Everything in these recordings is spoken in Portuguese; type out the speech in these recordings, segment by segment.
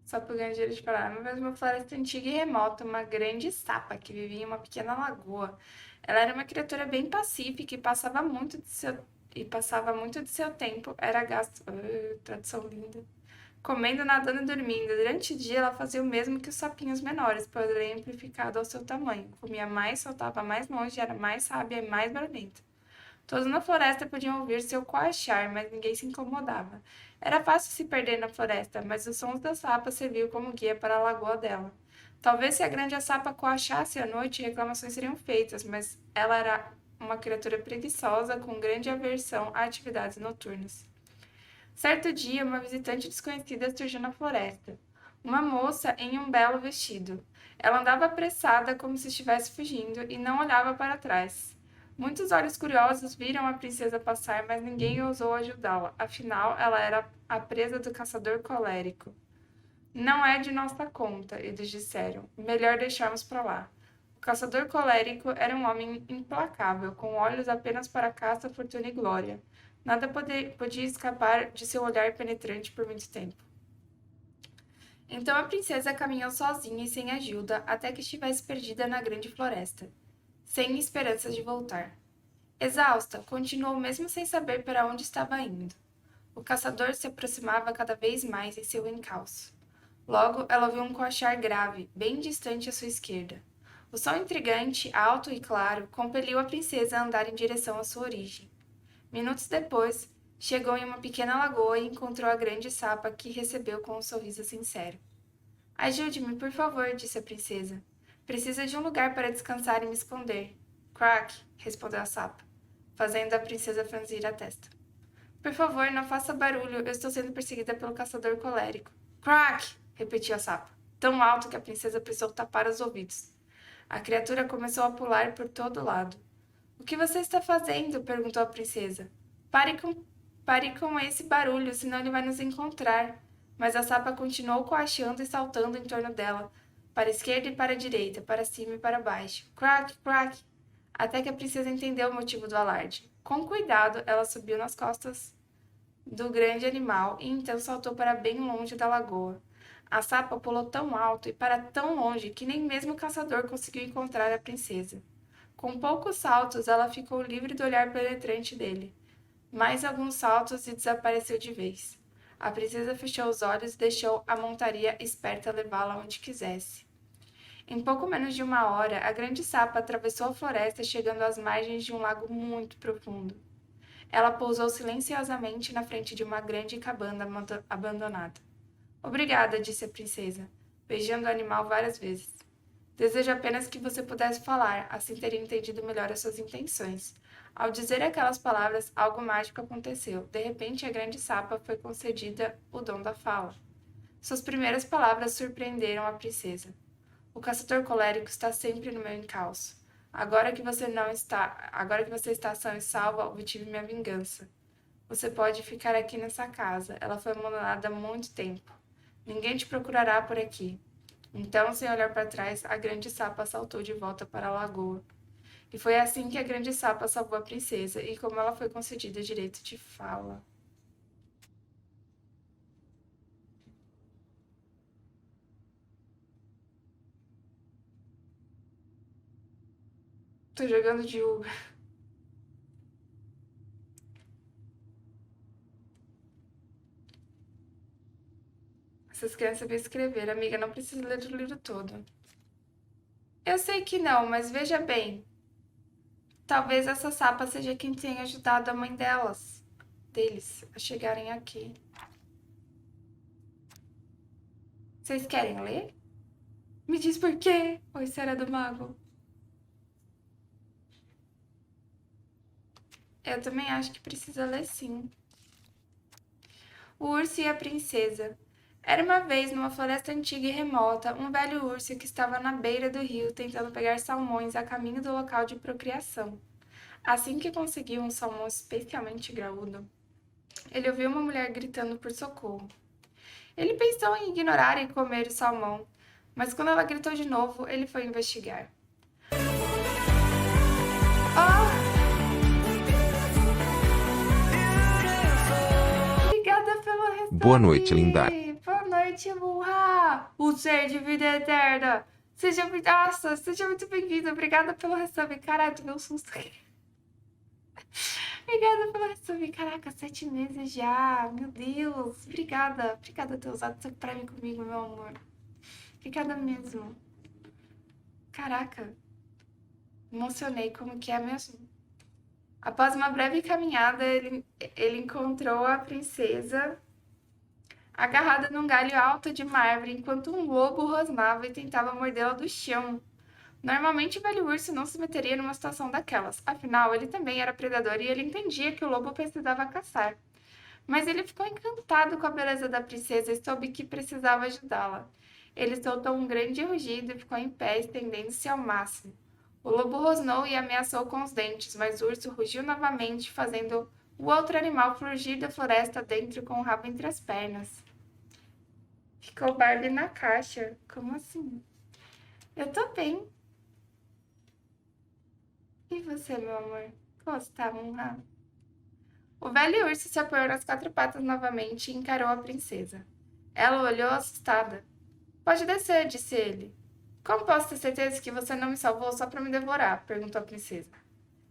só por ganhar dinheiro de parar. Uma vez uma floresta antiga e remota, uma grande sapa que vivia em uma pequena lagoa. Ela era uma criatura bem pacífica e passava muito de seu tempo. Era gasto. Tradução linda. Comendo, nadando e dormindo. Durante o dia, ela fazia o mesmo que os sapinhos menores, porém amplificado ao seu tamanho. Comia mais, soltava mais longe, era mais sábia e mais barulhenta. Todos na floresta podiam ouvir seu coachar, mas ninguém se incomodava. Era fácil se perder na floresta, mas os sons da sapa serviam como guia para a lagoa dela. Talvez se a grande sapa coachasse à noite, reclamações seriam feitas, mas ela era uma criatura preguiçosa com grande aversão a atividades noturnas. Certo dia, uma visitante desconhecida surgiu na floresta. Uma moça em um belo vestido. Ela andava apressada como se estivesse fugindo e não olhava para trás. Muitos olhos curiosos viram a princesa passar, mas ninguém ousou ajudá-la. Afinal, ela era a presa do caçador colérico. Não é de nossa conta, eles disseram. Melhor deixarmos para lá. O caçador colérico era um homem implacável, com olhos apenas para caça, fortuna e glória. Nada podia escapar de seu olhar penetrante por muito tempo. Então a princesa caminhou sozinha e sem ajuda até que estivesse perdida na grande floresta, sem esperanças de voltar. Exausta, continuou mesmo sem saber para onde estava indo. O caçador se aproximava cada vez mais em seu encalço. Logo, ela ouviu um coachar grave, bem distante à sua esquerda. O som intrigante, alto e claro, compeliu a princesa a andar em direção à sua origem. Minutos depois, chegou em uma pequena lagoa e encontrou a grande sapa que recebeu com um sorriso sincero. Ajude-me, por favor, disse a princesa. Preciso de um lugar para descansar e me esconder. Crack, respondeu a sapa, fazendo a princesa franzir a testa. Por favor, não faça barulho, eu estou sendo perseguida pelo caçador colérico. Crack, repetiu a sapa, tão alto que a princesa precisou tapar os ouvidos. A criatura começou a pular por todo lado. O que você está fazendo? Perguntou a princesa. Pare com esse barulho, senão ele vai nos encontrar. Mas a sapa continuou coachando e saltando em torno dela, para a esquerda e para a direita, para cima e para baixo. Crack, crack! Até que a princesa entendeu o motivo do alarde. Com cuidado, ela subiu nas costas do grande animal e então saltou para bem longe da lagoa. A sapa pulou tão alto e para tão longe que nem mesmo o caçador conseguiu encontrar a princesa. Com poucos saltos, ela ficou livre do olhar penetrante dele. Mais alguns saltos e desapareceu de vez. A princesa fechou os olhos e deixou a montaria esperta levá-la onde quisesse. Em pouco menos de uma hora, a grande sapa atravessou a floresta, chegando às margens de um lago muito profundo. Ela pousou silenciosamente na frente de uma grande cabana abandonada. Obrigada, disse a princesa, beijando o animal várias vezes. Desejo apenas que você pudesse falar, assim teria entendido melhor as suas intenções. Ao dizer aquelas palavras, algo mágico aconteceu. De repente, a grande sapa foi concedida o dom da fala. Suas primeiras palavras surpreenderam a princesa. O caçador colérico está sempre no meu encalço. Agora que você está sã e salva, obtive minha vingança. Você pode ficar aqui nessa casa. Ela foi abandonada há muito tempo. Ninguém te procurará por aqui. Então, sem olhar para trás, a grande sapa saltou de volta para a lagoa. E foi assim que a grande sapa salvou a princesa, e como ela foi concedida direito de fala. Tô jogando de Uber. Essas crianças sabem escrever, amiga, não precisa ler o livro todo. Eu sei que não, mas veja bem. Talvez essa sapa seja quem tenha ajudado a mãe deles, a chegarem aqui. Vocês querem ler? Me diz por quê, oi, Será do Mago. Eu também acho que precisa ler sim. O urso e a princesa. Era uma vez, numa floresta antiga e remota, um velho urso que estava na beira do rio tentando pegar salmões a caminho do local de procriação. Assim que conseguiu um salmão especialmente graúdo, ele ouviu uma mulher gritando por socorro. Ele pensou em ignorar e comer o salmão, mas quando ela gritou de novo, ele foi investigar. Oh! Obrigada pelo restaurante. Boa noite, linda. Boa noite, Luha. o ser de vida eterna. Seja muito. Nossa, seja muito bem-vindo. Obrigada pelo resub. Caralho, tu deu um susto aqui. Obrigada pelo resub. Caraca, 7 meses já. Meu Deus. Obrigada. Obrigada por ter usado seu Prime comigo, meu amor. Obrigada mesmo. Caraca. Emocionei. Como que é mesmo? Após uma breve caminhada, ele encontrou a princesa agarrada num galho alto de uma árvore enquanto um lobo rosnava e tentava mordê-la do chão. Normalmente o velho urso não se meteria numa situação daquelas, afinal ele também era predador e ele entendia que o lobo precisava caçar. Mas ele ficou encantado com a beleza da princesa e soube que precisava ajudá-la. Ele soltou um grande rugido e ficou em pé, estendendo-se ao máximo. O lobo rosnou e ameaçou com os dentes, mas o urso rugiu novamente, fazendo o outro animal fugir da floresta dentro com o rabo entre as pernas. Ficou Barbie na caixa. Como assim? Eu tô bem. E você, meu amor? Como você tá, Munra? O velho urso se apoiou nas 4 patas novamente e encarou a princesa. Ela olhou assustada. Pode descer, disse ele. Como posso ter certeza que você não me salvou só para me devorar? Perguntou a princesa.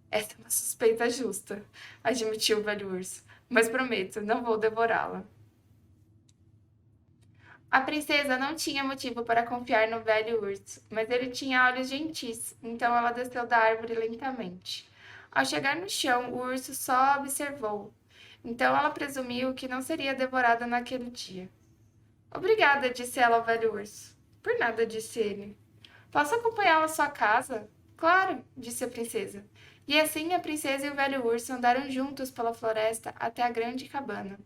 Essa é uma suspeita justa, admitiu o velho urso. Mas prometo, não vou devorá-la. A princesa não tinha motivo para confiar no velho urso, mas ele tinha olhos gentis, então ela desceu da árvore lentamente. Ao chegar no chão, o urso só observou. Então ela presumiu que não seria devorada naquele dia. Obrigada, disse ela ao velho urso. Por nada, disse ele. Posso acompanhá-la à sua casa? Claro, disse a princesa. E assim a princesa e o velho urso andaram juntos pela floresta até a grande cabana.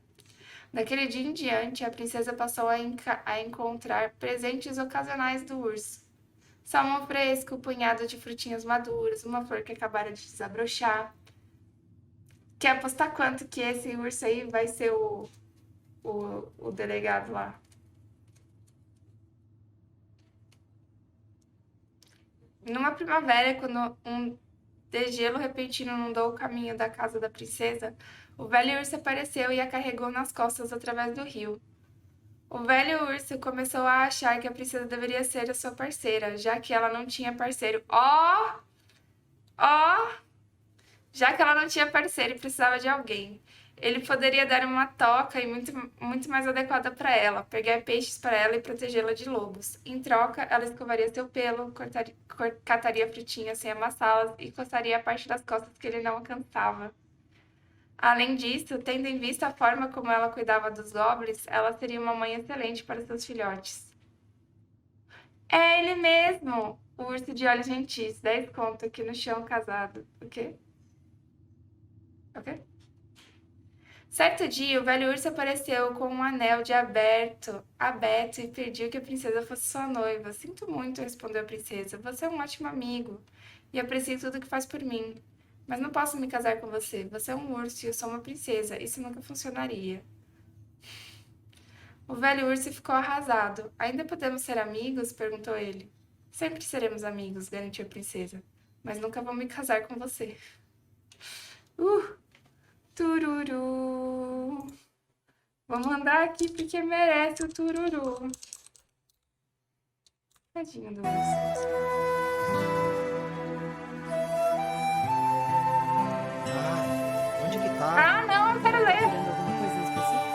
Daquele dia em diante, a princesa passou a encontrar presentes ocasionais do urso. Salmão fresco, um punhado de frutinhas maduras, uma flor que acabara de desabrochar. Quer apostar quanto que esse urso aí vai ser o delegado lá? Numa primavera, quando um degelo repentino inundou o caminho da casa da princesa, o velho urso apareceu e a carregou nas costas através do rio. O velho urso começou a achar que a princesa deveria ser a sua parceira, já que ela não tinha parceiro. Ó! Já que ela não tinha parceiro e precisava de alguém. Ele poderia dar uma toca e muito mais adequada para ela, pegar peixes para ela e protegê-la de lobos. Em troca, ela escovaria seu pelo, cataria frutinhas sem amassá-las e coçaria a parte das costas que ele não alcançava. Além disso, tendo em vista a forma como ela cuidava dos goblins, ela seria uma mãe excelente para seus filhotes. É ele mesmo! O urso de olhos gentis, 10 conto aqui no chão casado. O quê? O quê? Certo dia, o velho urso apareceu com um anel de aberto e pediu que a princesa fosse sua noiva. Sinto muito, respondeu a princesa. Você é um ótimo amigo e aprecio tudo que faz por mim. Mas não posso me casar com você. Você é um urso e eu sou uma princesa. Isso nunca funcionaria. O velho urso ficou arrasado. Ainda podemos ser amigos? Perguntou ele. Sempre seremos amigos, garantiu a princesa. Mas nunca vou me casar com você. Tururu. Vamos andar aqui porque merece o tururu. Tadinho do urso. Onde que tá? Ah, não, eu quero ler. Querendo alguma coisa em específico?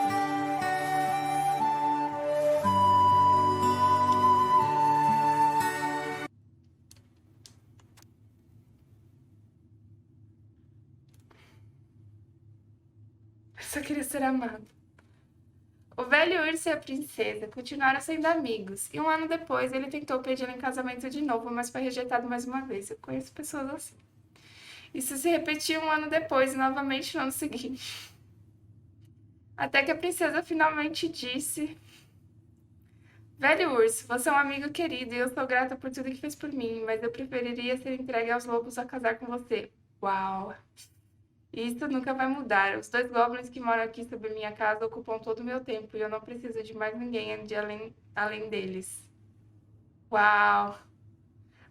Eu só queria ser amado. O velho urso e a princesa continuaram sendo amigos, e um ano depois ele tentou pedi-la em casamento de novo, mas foi rejeitado mais uma vez. Eu conheço pessoas assim. Isso se repetiu um ano depois e novamente no ano seguinte. Até que a princesa finalmente disse: Velho urso, você é um amigo querido e eu sou grata por tudo que fez por mim, mas eu preferiria ser entregue aos lobos a casar com você. Uau! Isso nunca vai mudar. Os 2 goblins que moram aqui sob minha casa ocupam todo o meu tempo e eu não preciso de mais ninguém além deles. Uau!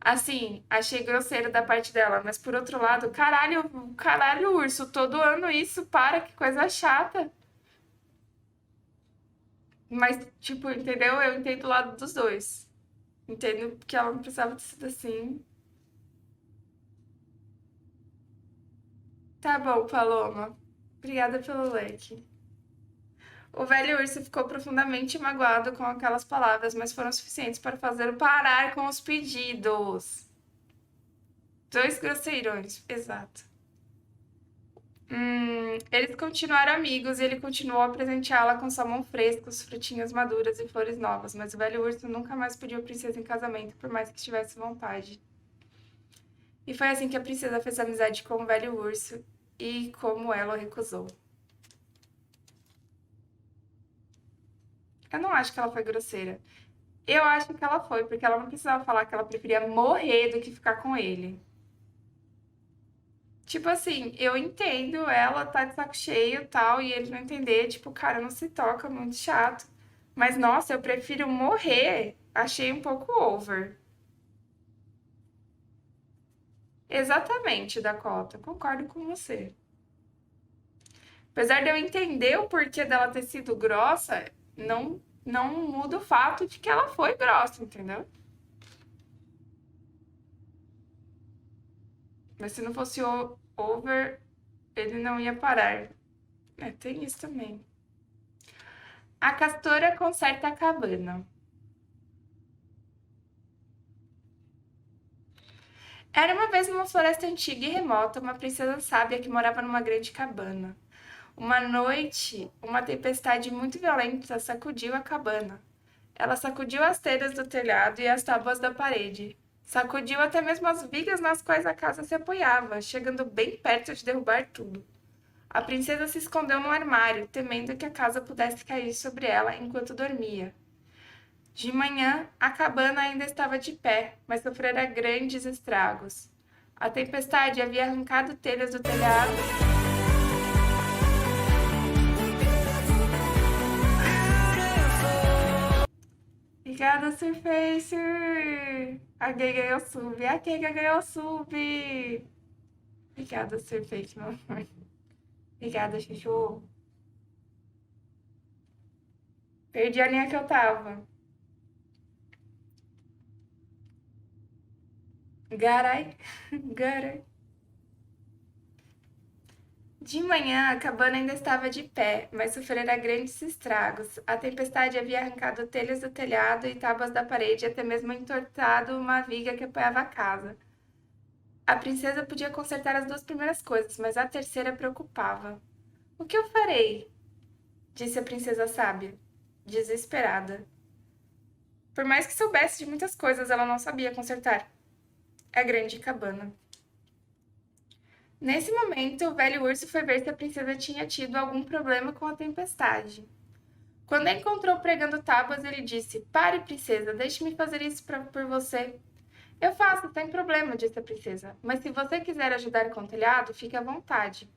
Assim, achei grosseiro da parte dela, mas por outro lado, caralho, urso, todo ano isso, para, que coisa chata. Mas, tipo, entendeu? Eu entendo o lado dos dois. Entendo que ela não precisava ter sido assim. Tá bom, Paloma. Obrigada pelo leque. O velho urso ficou profundamente magoado com aquelas palavras, mas foram suficientes para fazê-lo parar com os pedidos. Dois grosseirões, exato. Eles continuaram amigos e ele continuou a presenteá-la com salmão frescos, frutinhas maduras e flores novas, mas o velho urso nunca mais pediu a princesa em casamento, por mais que tivesse vontade. E foi assim que a princesa fez amizade com o velho urso e como ela o recusou. Eu não acho que ela foi grosseira. Eu acho que ela foi, porque ela não precisava falar que ela preferia morrer do que ficar com ele. Tipo assim, eu entendo ela tá de saco cheio e tal, e ele não entender, tipo, cara, não se toca, muito chato. Mas, nossa, eu prefiro morrer. Achei um pouco over. Exatamente, Dakota. Concordo com você. Apesar de eu entender o porquê dela ter sido grossa, não muda o fato de que ela foi grossa, entendeu? Mas se não fosse over, ele não ia parar. É, tem isso também. A castora conserta a cabana. Era uma vez numa floresta antiga e remota, uma princesa sábia que morava numa grande cabana. Uma noite, uma tempestade muito violenta sacudiu a cabana. Ela sacudiu as telhas do telhado e as tábuas da parede. Sacudiu até mesmo as vigas nas quais a casa se apoiava, chegando bem perto de derrubar tudo. A princesa se escondeu no armário, temendo que a casa pudesse cair sobre ela enquanto dormia. De manhã, a cabana ainda estava de pé, mas sofrera grandes estragos. A tempestade havia arrancado telhas do telhado. Obrigada, Surface! A Gay ganhou sub. A Kenga ganhou sub! Obrigada, Surface, meu amor. Obrigada, Chuchu. Perdi a linha que eu tava. Garai. Garai. De manhã, a cabana ainda estava de pé, mas sofrera grandes estragos. A tempestade havia arrancado telhas do telhado e tábuas da parede, e até mesmo entortado uma viga que apoiava a casa. A princesa podia consertar as duas primeiras coisas, mas a terceira preocupava. O que eu farei? Disse a princesa sábia, desesperada. Por mais que soubesse de muitas coisas, ela não sabia consertar a grande cabana. Nesse momento, o velho urso foi ver se a princesa tinha tido algum problema com a tempestade. Quando a encontrou pregando tábuas, ele disse: Pare, princesa, deixe-me fazer isso por você. Eu faço, sem problema, disse a princesa. Mas se você quiser ajudar com o telhado, fique à vontade.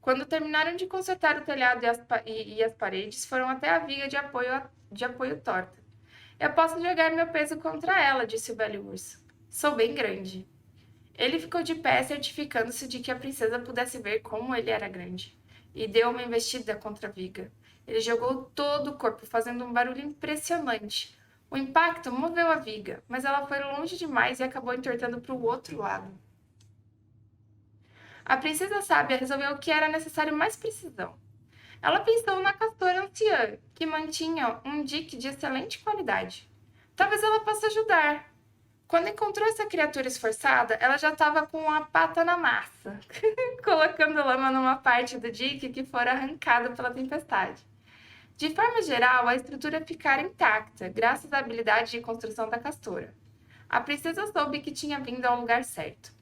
Quando terminaram de consertar o telhado e as paredes, foram até a viga de apoio torta. Eu posso jogar meu peso contra ela, disse o velho urso. Sou bem grande. Ele ficou de pé, certificando-se de que a princesa pudesse ver como ele era grande, e deu uma investida contra a viga. Ele jogou todo o corpo, fazendo um barulho impressionante. O impacto moveu a viga, mas ela foi longe demais e acabou entortando para o outro lado. A princesa sábia resolveu que era necessário mais precisão. Ela pensou na castora anciã, que mantinha um dique de excelente qualidade. Talvez ela possa ajudar. Quando encontrou essa criatura esforçada, ela já estava com a pata na massa, colocando lama numa parte do dique que fora arrancada pela tempestade. De forma geral, a estrutura ficara intacta, graças à habilidade de construção da castora. A princesa soube que tinha vindo ao lugar certo.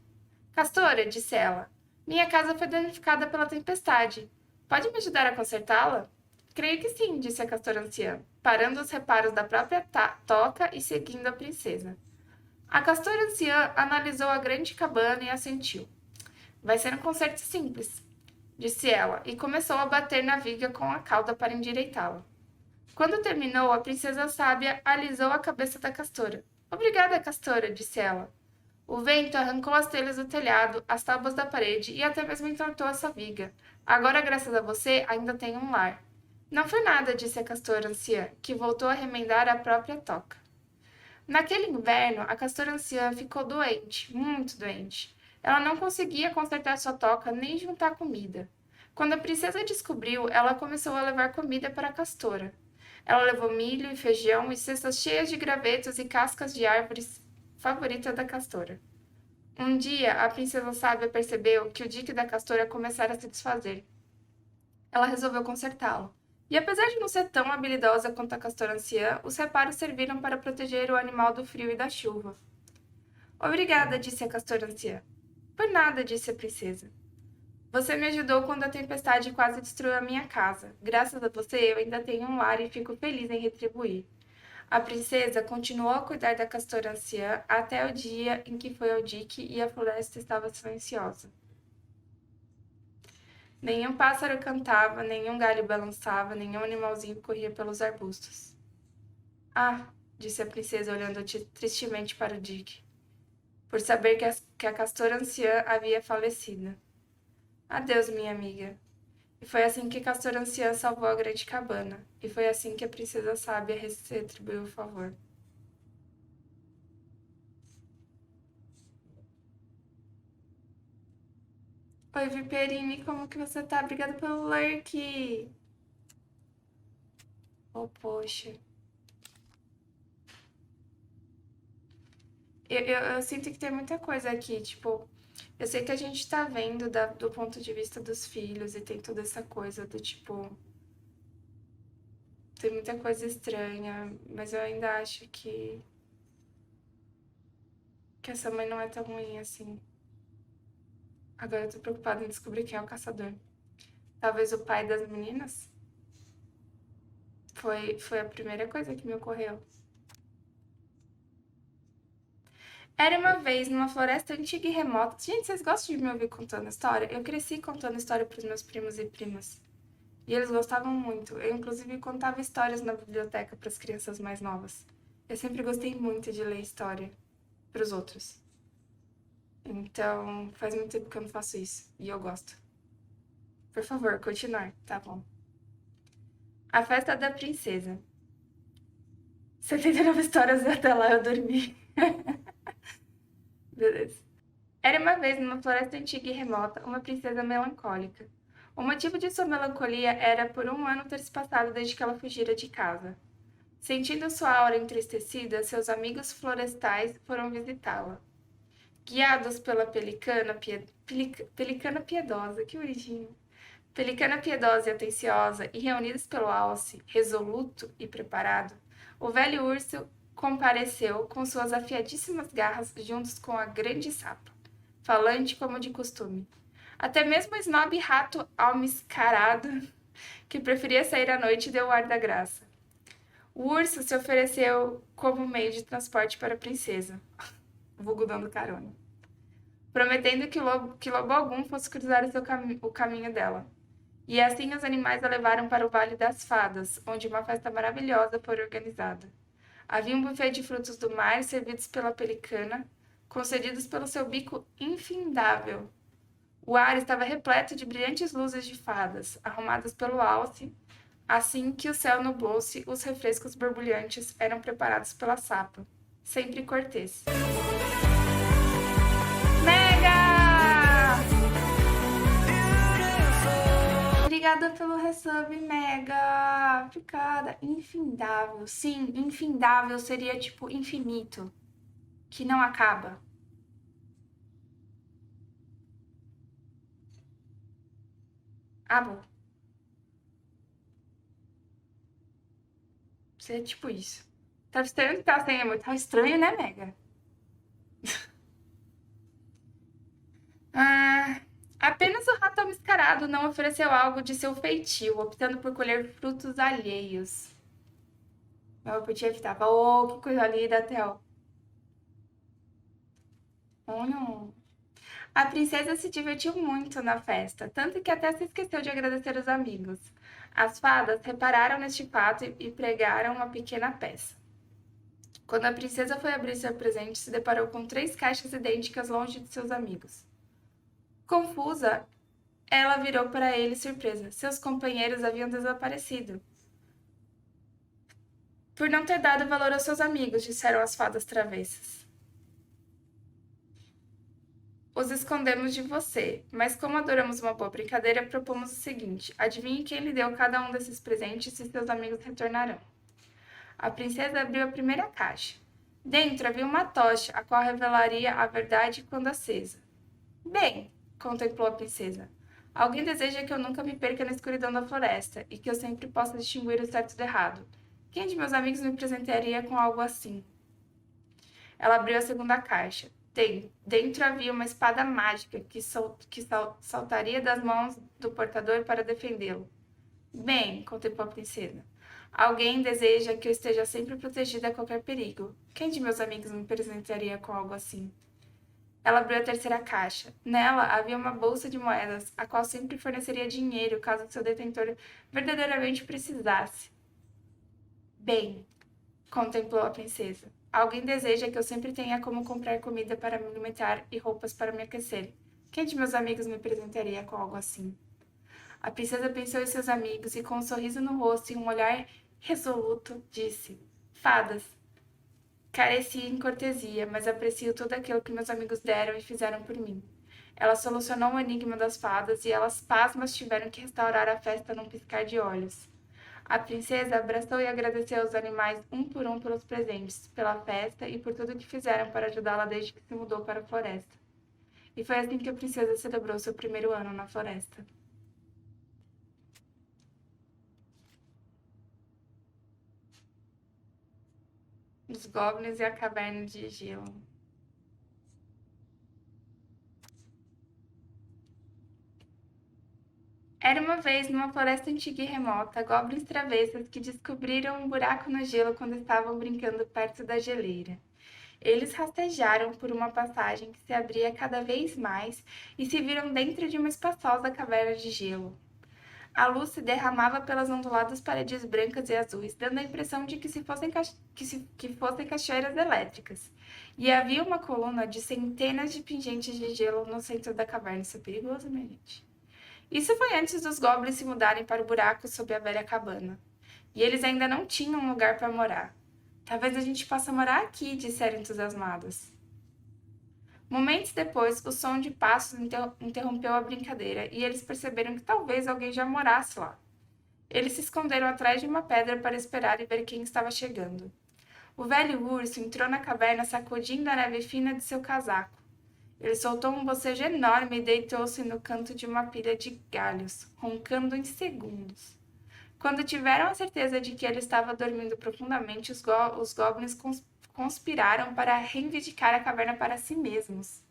Castora, disse ela, minha casa foi danificada pela tempestade. Pode me ajudar a consertá-la? Creio que sim, disse a castora anciã, parando os reparos da própria toca e seguindo a princesa. A castora anciã analisou a grande cabana e assentiu. Vai ser um concerto simples, disse ela, e começou a bater na viga com a cauda para endireitá-la. Quando terminou, a princesa sábia alisou a cabeça da castora. Obrigada, castora, disse ela. O vento arrancou as telhas do telhado, as tábuas da parede e até mesmo entortou essa viga. Agora, graças a você, ainda tenho um lar. Não foi nada, disse a castora anciã, que voltou a remendar a própria toca. Naquele inverno, a castora anciã ficou doente, muito doente. Ela não conseguia consertar sua toca nem juntar comida. Quando a princesa descobriu, ela começou a levar comida para a castora. Ela levou milho e feijão e cestas cheias de gravetos e cascas de árvores favorita da castora. Um dia, a princesa sábia percebeu que o dique da castora começara a se desfazer. Ela resolveu consertá-lo. E apesar de não ser tão habilidosa quanto a castora anciã, os reparos serviram para proteger o animal do frio e da chuva. Obrigada, disse a castora anciã. Por nada, disse a princesa. Você me ajudou quando a tempestade quase destruiu a minha casa. Graças a você, eu ainda tenho um lar e fico feliz em retribuir. A princesa continuou a cuidar da castora anciã até o dia em que foi ao dique e a floresta estava silenciosa. Nenhum pássaro cantava, nenhum galho balançava, nenhum animalzinho corria pelos arbustos. Ah, disse a princesa olhando tristemente para o dique, por saber que a castora anciã havia falecido. Adeus, minha amiga. E foi assim que a castora anciã salvou a grande cabana, e foi assim que a princesa sábia retribuiu o favor. Oi, Viperini, como que você tá? Obrigada pelo lurk! Oh, poxa. Eu sinto que tem muita coisa aqui, tipo... Eu sei que a gente tá vendo do ponto de vista dos filhos e tem toda essa coisa do tipo... Tem muita coisa estranha, mas eu ainda acho que essa mãe não é tão ruim assim. Agora eu tô preocupada em descobrir quem é o caçador. Talvez o pai das meninas? Foi a primeira coisa que me ocorreu. Era uma vez, numa floresta antiga e remota... Gente, vocês gostam de me ouvir contando história? Eu cresci contando história pros meus primos e primas. E eles gostavam muito. Eu, inclusive, contava histórias na biblioteca para as crianças mais novas. Eu sempre gostei muito de ler história para os outros. Então, faz muito tempo que eu não faço isso. E eu gosto. Por favor, continuar. Tá bom. A festa da princesa. 79 histórias até lá eu dormi. Beleza. Era uma vez, numa floresta antiga e remota, uma princesa melancólica. O motivo de sua melancolia era por um ano ter se passado desde que ela fugira de casa. Sentindo sua aura entristecida, seus amigos florestais foram visitá-la. Guiados pela pelicana piedosa, que bonitinho. Pelicana piedosa e atenciosa, e reunidos pelo alce, resoluto e preparado, o velho urso compareceu com suas afiadíssimas garras juntos com a grande sapa, falante como de costume. Até mesmo o snob rato almiscarado, que preferia sair à noite, deu o ar da graça. O urso se ofereceu como meio de transporte para a princesa, vulgo dando carona, prometendo que lobo algum fosse cruzar o caminho dela. E assim os animais a levaram para o Vale das Fadas, onde uma festa maravilhosa foi organizada. Havia um buffet de frutos do mar servidos pela pelicana, concedidos pelo seu bico infindável. O ar estava repleto de brilhantes luzes de fadas, arrumadas pelo alce. Assim que o céu nublou-se, os refrescos borbulhantes eram preparados pela sapa, sempre cortês. Mega! Obrigada pelo resub, Mega! Obrigada. Infindável. Sim, infindável seria tipo infinito, que não acaba. Ah, bom. Seria tipo isso. Tava estranho que tava sem emoji. Tava estranho, né, Mega? Apenas o rato mascarado não ofereceu algo de seu feitio, optando por colher frutos alheios. Eu podia evitar. Oh, que coisa linda, Theo. Oh, não. A princesa se divertiu muito na festa, tanto que até se esqueceu de agradecer os amigos. As fadas repararam neste fato e pregaram uma pequena peça. Quando a princesa foi abrir seu presente, se deparou com 3 caixas idênticas longe de seus amigos. Confusa, Ela virou para ele surpresa. Seus companheiros haviam desaparecido. Por não ter dado valor aos seus amigos, disseram as fadas travessas. Os escondemos de você, mas como adoramos uma boa brincadeira, propomos o seguinte: adivinhe quem lhe deu cada um desses presentes e seus amigos retornarão. A princesa abriu a primeira caixa. Dentro havia uma tocha, a qual revelaria a verdade quando acesa. Bem, contemplou a princesa, alguém deseja que eu nunca me perca na escuridão da floresta e que eu sempre possa distinguir o certo do errado. Quem de meus amigos me presentearia com algo assim? Ela abriu a segunda caixa. Dentro havia uma espada mágica que saltaria das mãos do portador para defendê-lo. Bem, contemplou a princesa. Alguém deseja que eu esteja sempre protegida a qualquer perigo. Quem de meus amigos me presentearia com algo assim? Ela abriu a terceira caixa. Nela havia uma bolsa de moedas, a qual sempre forneceria dinheiro caso seu detentor verdadeiramente precisasse. Bem, contemplou a princesa. Alguém deseja que eu sempre tenha como comprar comida para me alimentar e roupas para me aquecer. Quem de meus amigos me presentearia com algo assim? A princesa pensou em seus amigos e, com um sorriso no rosto e um olhar resoluto, disse: Fadas, careci em cortesia, mas aprecio tudo aquilo que meus amigos deram e fizeram por mim. Ela solucionou o enigma das fadas e elas pasmas tiveram que restaurar a festa num piscar de olhos. A princesa abraçou e agradeceu aos animais um por um pelos presentes, pela festa e por tudo que fizeram para ajudá-la desde que se mudou para a floresta. E foi assim que a princesa celebrou seu primeiro ano na floresta. Os Goblins e a Caverna de Gelo. Era uma vez, numa floresta antiga e remota, goblins travessas que descobriram um buraco no gelo quando estavam brincando perto da geleira. Eles rastejaram por uma passagem que se abria cada vez mais e se viram dentro de uma espaçosa caverna de gelo. A luz se derramava pelas onduladas paredes brancas e azuis, dando a impressão de que fossem cachoeiras elétricas. E havia uma coluna de centenas de pingentes de gelo no centro da caverna. Isso é perigoso, minha gente. Isso foi antes dos goblins se mudarem para o buraco sob a velha cabana. E eles ainda não tinham um lugar para morar. Talvez a gente possa morar aqui, disseram entusiasmados. Momentos depois, o som de passos interrompeu a brincadeira e eles perceberam que talvez alguém já morasse lá. Eles se esconderam atrás de uma pedra para esperar e ver quem estava chegando. O velho urso entrou na caverna sacudindo a neve fina de seu casaco. Ele soltou um bocejo enorme e deitou-se no canto de uma pilha de galhos, roncando em segundos. Quando tiveram a certeza de que ele estava dormindo profundamente, os goblins conspiraram para reivindicar a caverna para si mesmos.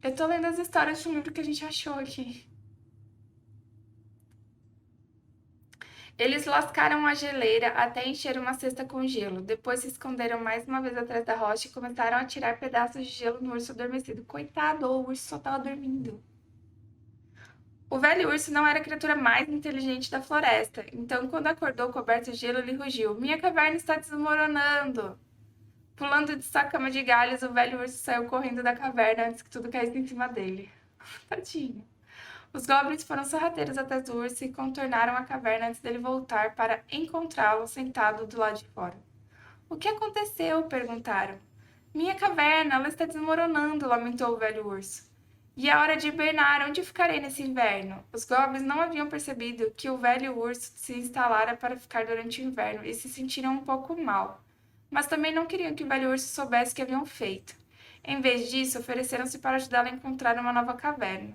Eu tô lendo as histórias de um livro que a gente achou aqui. Eles lascaram a geleira até encher uma cesta com gelo. Depois se esconderam mais uma vez atrás da rocha e começaram a tirar pedaços de gelo no urso adormecido. Coitado, o urso só estava dormindo. O velho urso não era a criatura mais inteligente da floresta. Então, quando acordou coberto de gelo, ele rugiu. Minha caverna está desmoronando! Pulando de sua cama de galhos, o velho urso saiu correndo da caverna antes que tudo caísse em cima dele. Tadinho. Os goblins foram sorrateiros até o urso e contornaram a caverna antes dele voltar para encontrá-lo sentado do lado de fora. O que aconteceu? Perguntaram. Minha caverna, ela está desmoronando, lamentou o velho urso. E é hora de hibernar, onde ficarei nesse inverno? Os goblins não haviam percebido que o velho urso se instalara para ficar durante o inverno e se sentiram um pouco mal. Mas também não queriam que o velho urso soubesse o que haviam feito. Em vez disso, ofereceram-se para ajudá-lo a encontrar uma nova caverna.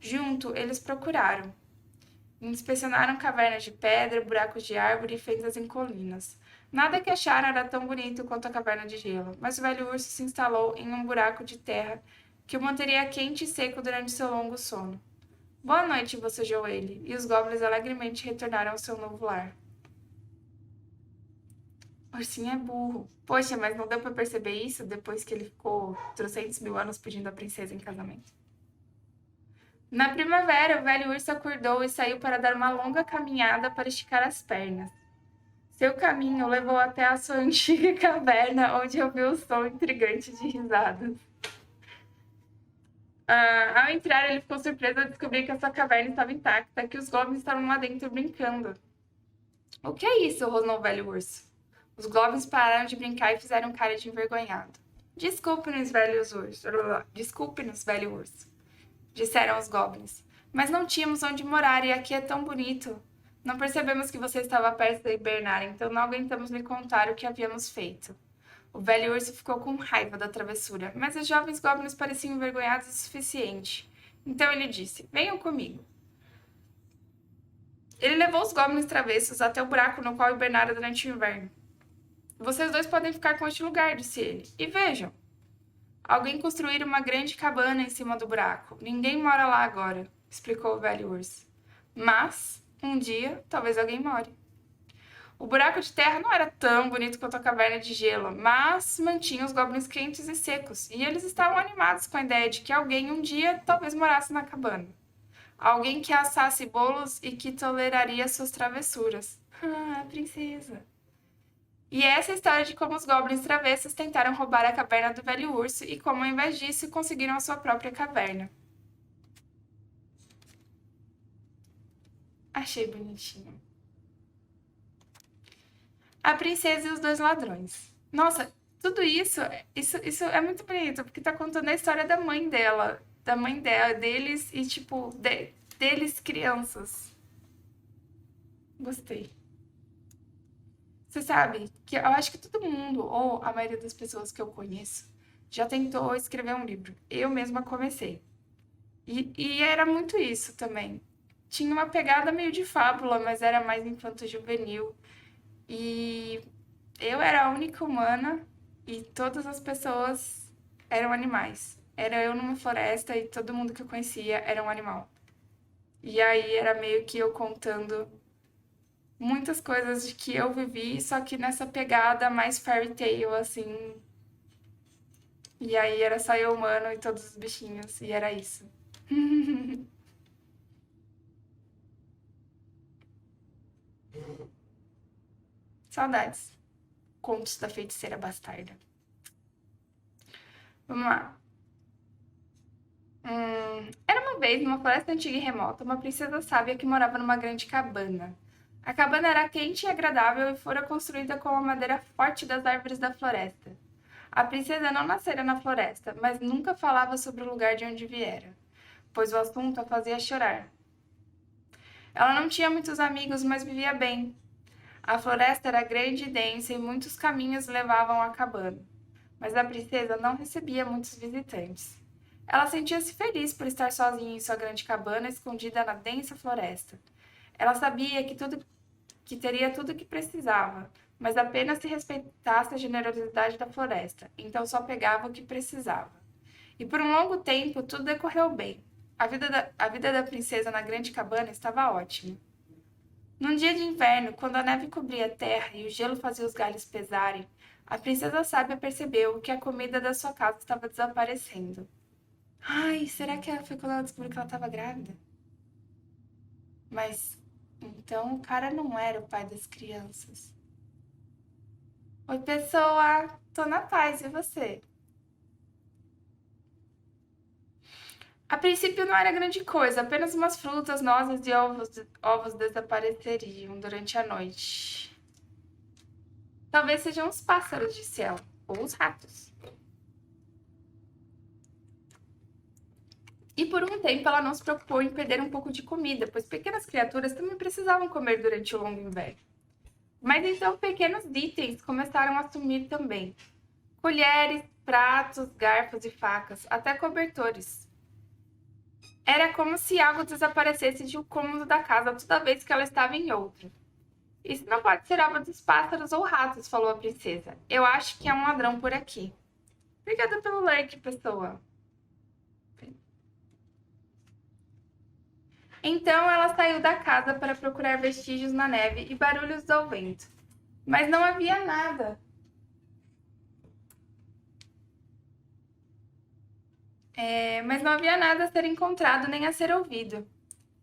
Junto, eles procuraram. Inspecionaram cavernas de pedra, buracos de árvore e fendas em colinas. Nada que acharam era tão bonito quanto a caverna de gelo, mas o velho urso se instalou em um buraco de terra que o manteria quente e seco durante seu longo sono. Boa noite, bocejou ele, e os goblins alegremente retornaram ao seu novo lar. O ursinho é burro. Poxa, mas não deu pra perceber isso depois que ele ficou 300.000 anos pedindo a princesa em casamento? Na primavera, o velho urso acordou e saiu para dar uma longa caminhada para esticar as pernas. Seu caminho levou até a sua antiga caverna, onde ouviu o som intrigante de risadas. Ao entrar, ele ficou surpreso ao descobrir que a sua caverna estava intacta, que os goblins estavam lá dentro brincando. O que é isso? Rosnou o velho urso. Os goblins pararam de brincar e fizeram cara de envergonhado. Desculpe-nos, velhos ursos. Desculpe-nos, velho urso, disseram os goblins. Mas não tínhamos onde morar e aqui é tão bonito. Não percebemos que você estava perto de hibernar, então não aguentamos lhe contar o que havíamos feito. O velho urso ficou com raiva da travessura, mas os jovens goblins pareciam envergonhados o suficiente. Então ele disse: Venham comigo. Ele levou os goblins travessos até o buraco no qual hibernara durante o inverno. Vocês dois podem ficar com este lugar, disse ele. E vejam. Alguém construíra uma grande cabana em cima do buraco. Ninguém mora lá agora, explicou o velho urso. Mas, um dia, talvez alguém more. O buraco de terra não era tão bonito quanto a caverna de gelo, mas mantinha os goblins quentes e secos, e eles estavam animados com a ideia de que alguém um dia talvez morasse na cabana. Alguém que assasse bolos e que toleraria suas travessuras. Ah, princesa. E essa é a história de como os goblins travessos tentaram roubar a caverna do velho urso e como, ao invés disso, conseguiram a sua própria caverna. Achei bonitinho. A princesa e os dois ladrões. Nossa, tudo isso é muito bonito, porque tá contando a história da mãe dela, deles e, tipo, deles crianças. Gostei. Você sabe que eu acho que todo mundo, ou a maioria das pessoas que eu conheço, já tentou escrever um livro. Eu mesma comecei. E era muito isso também. Tinha uma pegada meio de fábula, mas era mais infanto-juvenil. E eu era a única humana e todas as pessoas eram animais. Era eu numa floresta e todo mundo que eu conhecia era um animal. E aí era meio que eu contando muitas coisas de que eu vivi, só que nessa pegada mais fairy tale, assim. E aí era só eu humano e todos os bichinhos, e era isso. Saudades. Contos da Feiticeira Bastarda. Vamos lá. Era uma vez, numa floresta antiga e remota, uma princesa sábia que morava numa grande cabana. A cabana era quente e agradável e fora construída com a madeira forte das árvores da floresta. A princesa não nascera na floresta, mas nunca falava sobre o lugar de onde viera, pois o assunto a fazia chorar. Ela não tinha muitos amigos, mas vivia bem. A floresta era grande e densa e muitos caminhos levavam à cabana, mas a princesa não recebia muitos visitantes. Ela sentia-se feliz por estar sozinha em sua grande cabana escondida na densa floresta. Ela sabia que teria tudo o que precisava, mas apenas se respeitasse a generosidade da floresta, então só pegava o que precisava. E por um longo tempo tudo decorreu bem. A vida da princesa na grande cabana estava ótima. Num dia de inverno, quando a neve cobria a terra e o gelo fazia os galhos pesarem, a princesa sábia percebeu que a comida da sua casa estava desaparecendo. Ai, será que foi quando ela descobriu que ela estava grávida? Mas então o cara não era o pai das crianças. Oi, pessoa! Tô na paz, e você? A princípio não era grande coisa, apenas umas frutas, nozes e ovos desapareceriam durante a noite. Talvez sejam os pássaros de céu, ou os ratos. E por um tempo ela não se preocupou em perder um pouco de comida, pois pequenas criaturas também precisavam comer durante o longo inverno. Mas então pequenos itens começaram a sumir também. Colheres, pratos, garfos e facas, até cobertores. Era como se algo desaparecesse de um cômodo da casa toda vez que ela estava em outro. Isso não pode ser obra dos pássaros ou ratos, falou a princesa. Eu acho que é um ladrão por aqui. Obrigada pelo like, pessoa. Então ela saiu da casa para procurar vestígios na neve e barulhos ao vento. Mas não havia nada. Mas não havia nada a ser encontrado nem a ser ouvido.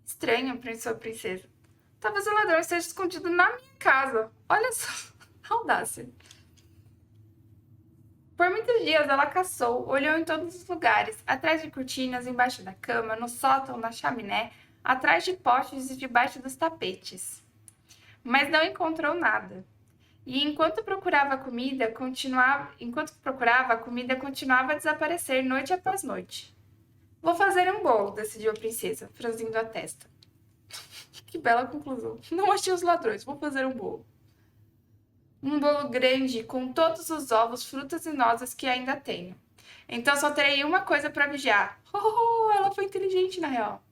Estranho, pensou a princesa. Talvez o ladrão esteja escondido na minha casa. Olha só, a audácia. Por muitos dias ela caçou, olhou em todos os lugares, atrás de cortinas, embaixo da cama, no sótão, na chaminé, atrás de postes e debaixo dos tapetes. Mas não encontrou nada. E enquanto procurava, a comida continuava a desaparecer noite após noite. Vou fazer um bolo, decidiu a princesa, franzindo a testa. Que bela conclusão. Não achei os ladrões, vou fazer um bolo. Um bolo grande, com todos os ovos, frutas e nozes que ainda tenho. Então só terei uma coisa para vigiar. Ela foi inteligente, na real.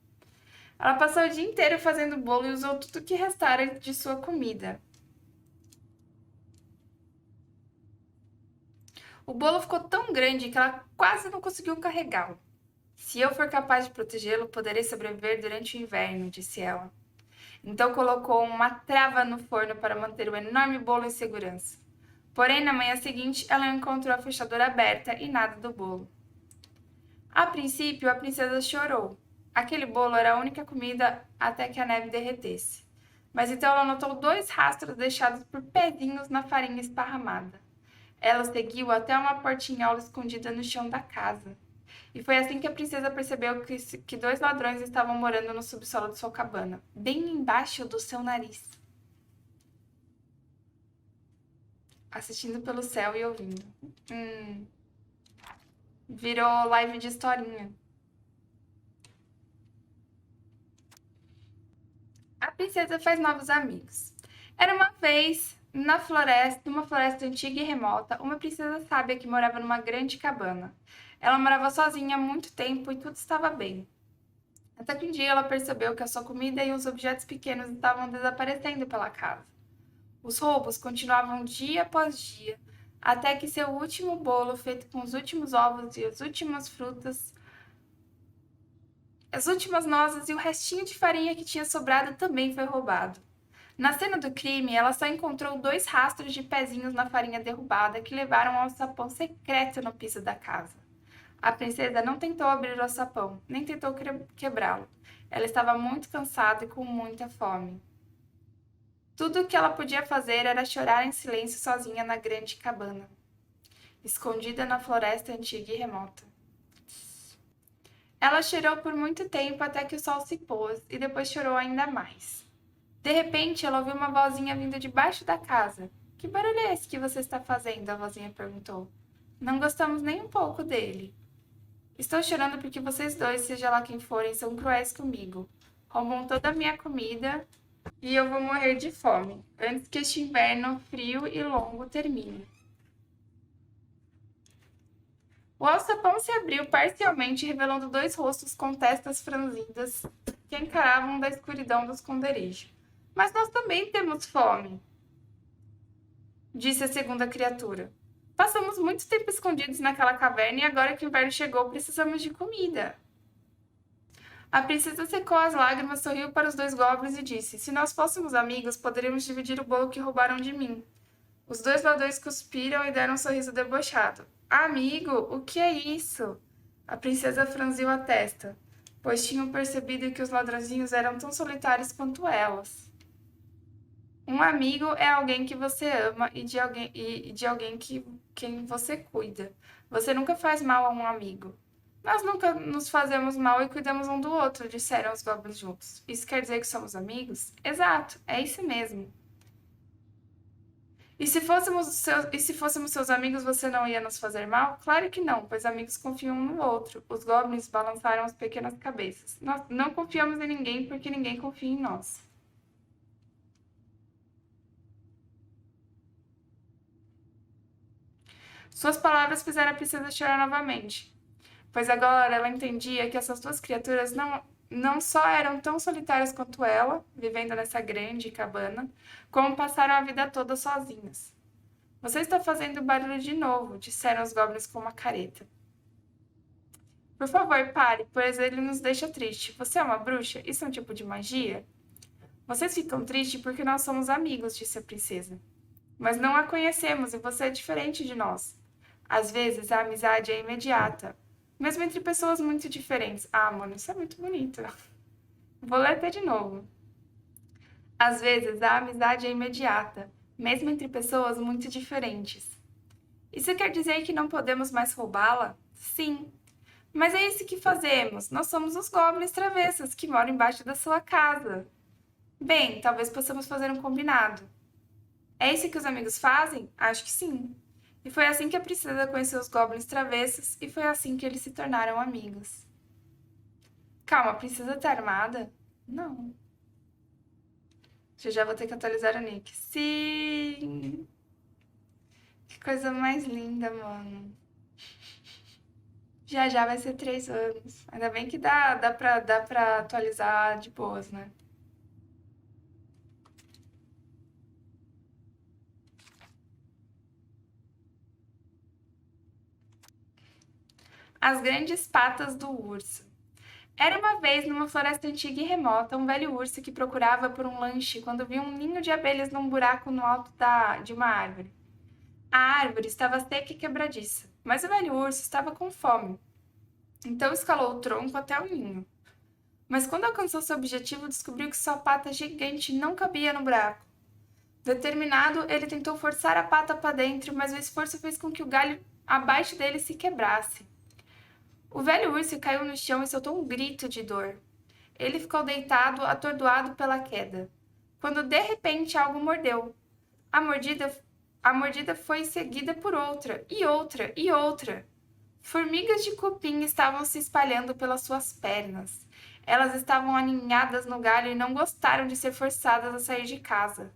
Ela passou o dia inteiro fazendo bolo e usou tudo que restara de sua comida. O bolo ficou tão grande que ela quase não conseguiu carregá-lo. Se eu for capaz de protegê-lo, poderei sobreviver durante o inverno, disse ela. Então colocou uma trava no forno para manter o enorme bolo em segurança. Porém, na manhã seguinte, ela encontrou a fechadura aberta e nada do bolo. A princípio, a princesa chorou. Aquele bolo era a única comida até que a neve derretesse. Mas então ela notou 2 rastros deixados por pezinhos na farinha esparramada. Ela seguiu até uma portinhola escondida no chão da casa. E foi assim que a princesa percebeu que 2 ladrões estavam morando no subsolo de sua cabana, bem embaixo do seu nariz. Assistindo pelo céu e ouvindo. Virou live de historinha. A princesa faz novos amigos. Era uma vez, numa floresta antiga e remota, uma princesa sábia que morava numa grande cabana. Ela morava sozinha há muito tempo e tudo estava bem. Até que um dia ela percebeu que a sua comida e os objetos pequenos estavam desaparecendo pela casa. Os roubos continuavam dia após dia, até que seu último bolo, feito com os últimos ovos e as últimas frutas, as últimas nozes e o restinho de farinha que tinha sobrado também foi roubado. Na cena do crime, ela só encontrou 2 rastros de pezinhos na farinha derrubada que levaram ao sapão secreto no piso da casa. A princesa não tentou abrir o sapão, nem tentou quebrá-lo. Ela estava muito cansada e com muita fome. Tudo o que ela podia fazer era chorar em silêncio sozinha na grande cabana, escondida na floresta antiga e remota. Ela chorou por muito tempo até que o sol se pôs e depois chorou ainda mais. De repente, ela ouviu uma vozinha vindo debaixo da casa. — Que barulho é esse que você está fazendo? A vozinha perguntou. — Não gostamos nem um pouco dele. — Estou chorando porque vocês dois, seja lá quem forem, são cruéis comigo. Roubam toda a minha comida e eu vou morrer de fome, antes que este inverno frio e longo termine. O alçapão se abriu parcialmente, revelando 2 rostos com testas franzidas que encaravam da escuridão do esconderijo. — Mas nós também temos fome, disse a segunda criatura. Passamos muito tempo escondidos naquela caverna e agora que o inverno chegou, precisamos de comida. A princesa secou as lágrimas, sorriu para os 2 goblins e disse: Se nós fôssemos amigos, poderíamos dividir o bolo que roubaram de mim. Os 2 ladrões cuspiram e deram um sorriso debochado. Amigo, o que é isso? A princesa franziu a testa, pois tinham percebido que os ladrõezinhos eram tão solitários quanto elas. Um amigo é alguém que você ama e de alguém quem você cuida. Você nunca faz mal a um amigo. Nós nunca nos fazemos mal e cuidamos um do outro, disseram os goblins juntos. Isso quer dizer que somos amigos? Exato, é isso mesmo. E se fôssemos seus amigos, você não ia nos fazer mal? Claro que não, pois amigos confiam um no outro. Os goblins balançaram as pequenas cabeças. Nós não confiamos em ninguém porque ninguém confia em nós. Suas palavras fizeram a princesa chorar novamente, pois agora ela entendia que essas 2 criaturas não só eram tão solitárias quanto ela, vivendo nessa grande cabana, como passaram a vida toda sozinhas. Você está fazendo barulho de novo, disseram os goblins com uma careta. Por favor, pare, pois ele nos deixa triste. Você é uma bruxa? Isso é um tipo de magia? Vocês ficam tristes porque nós somos amigos, disse a princesa. Mas não a conhecemos e você é diferente de nós. Às vezes, a amizade é imediata, mesmo entre pessoas muito diferentes. Ah, mano, isso é muito bonito. Vou ler até de novo. Às vezes, a amizade é imediata, mesmo entre pessoas muito diferentes. Isso quer dizer que não podemos mais roubá-la? Sim. Mas é isso que fazemos. Nós somos os goblins travessas que moram embaixo da sua casa. Bem, talvez possamos fazer um combinado. É isso que os amigos fazem? Acho que sim. E foi assim que a princesa conheceu os goblins travessos e foi assim que eles se tornaram amigos. Calma, a princesa tá armada? Não. Já vou ter que atualizar o nick. Sim! Que coisa mais linda, mano. Já vai ser 3 anos. Ainda bem que dá pra atualizar de boas, né? As grandes patas do urso. Era uma vez, numa floresta antiga e remota, um velho urso que procurava por um lanche quando viu um ninho de abelhas num buraco no alto de uma árvore. A árvore estava seca e quebradiça, mas o velho urso estava com fome. Então escalou o tronco até o ninho. Mas quando alcançou seu objetivo, descobriu que sua pata gigante não cabia no buraco. Determinado, ele tentou forçar a pata para dentro, mas o esforço fez com que o galho abaixo dele se quebrasse. O velho urso caiu no chão e soltou um grito de dor. Ele ficou deitado, atordoado pela queda, quando de repente algo mordeu. A mordida, a mordida foi seguida por outra, e outra, e outra. Formigas de cupim estavam se espalhando pelas suas pernas. Elas estavam aninhadas no galho e não gostaram de ser forçadas a sair de casa.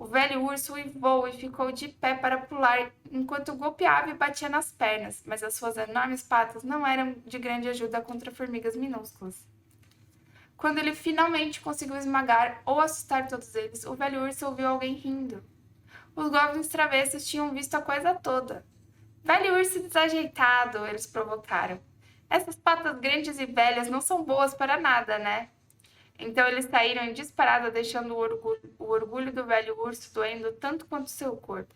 O velho urso uivou e ficou de pé para pular enquanto golpeava e batia nas pernas, mas as suas enormes patas não eram de grande ajuda contra formigas minúsculas. Quando ele finalmente conseguiu esmagar ou assustar todos eles, o velho urso ouviu alguém rindo. Os goblins travessos tinham visto a coisa toda. Velho urso desajeitado, eles provocaram. Essas patas grandes e velhas não são boas para nada, né? Então eles saíram em disparada, deixando o orgulho do velho urso doendo tanto quanto seu corpo.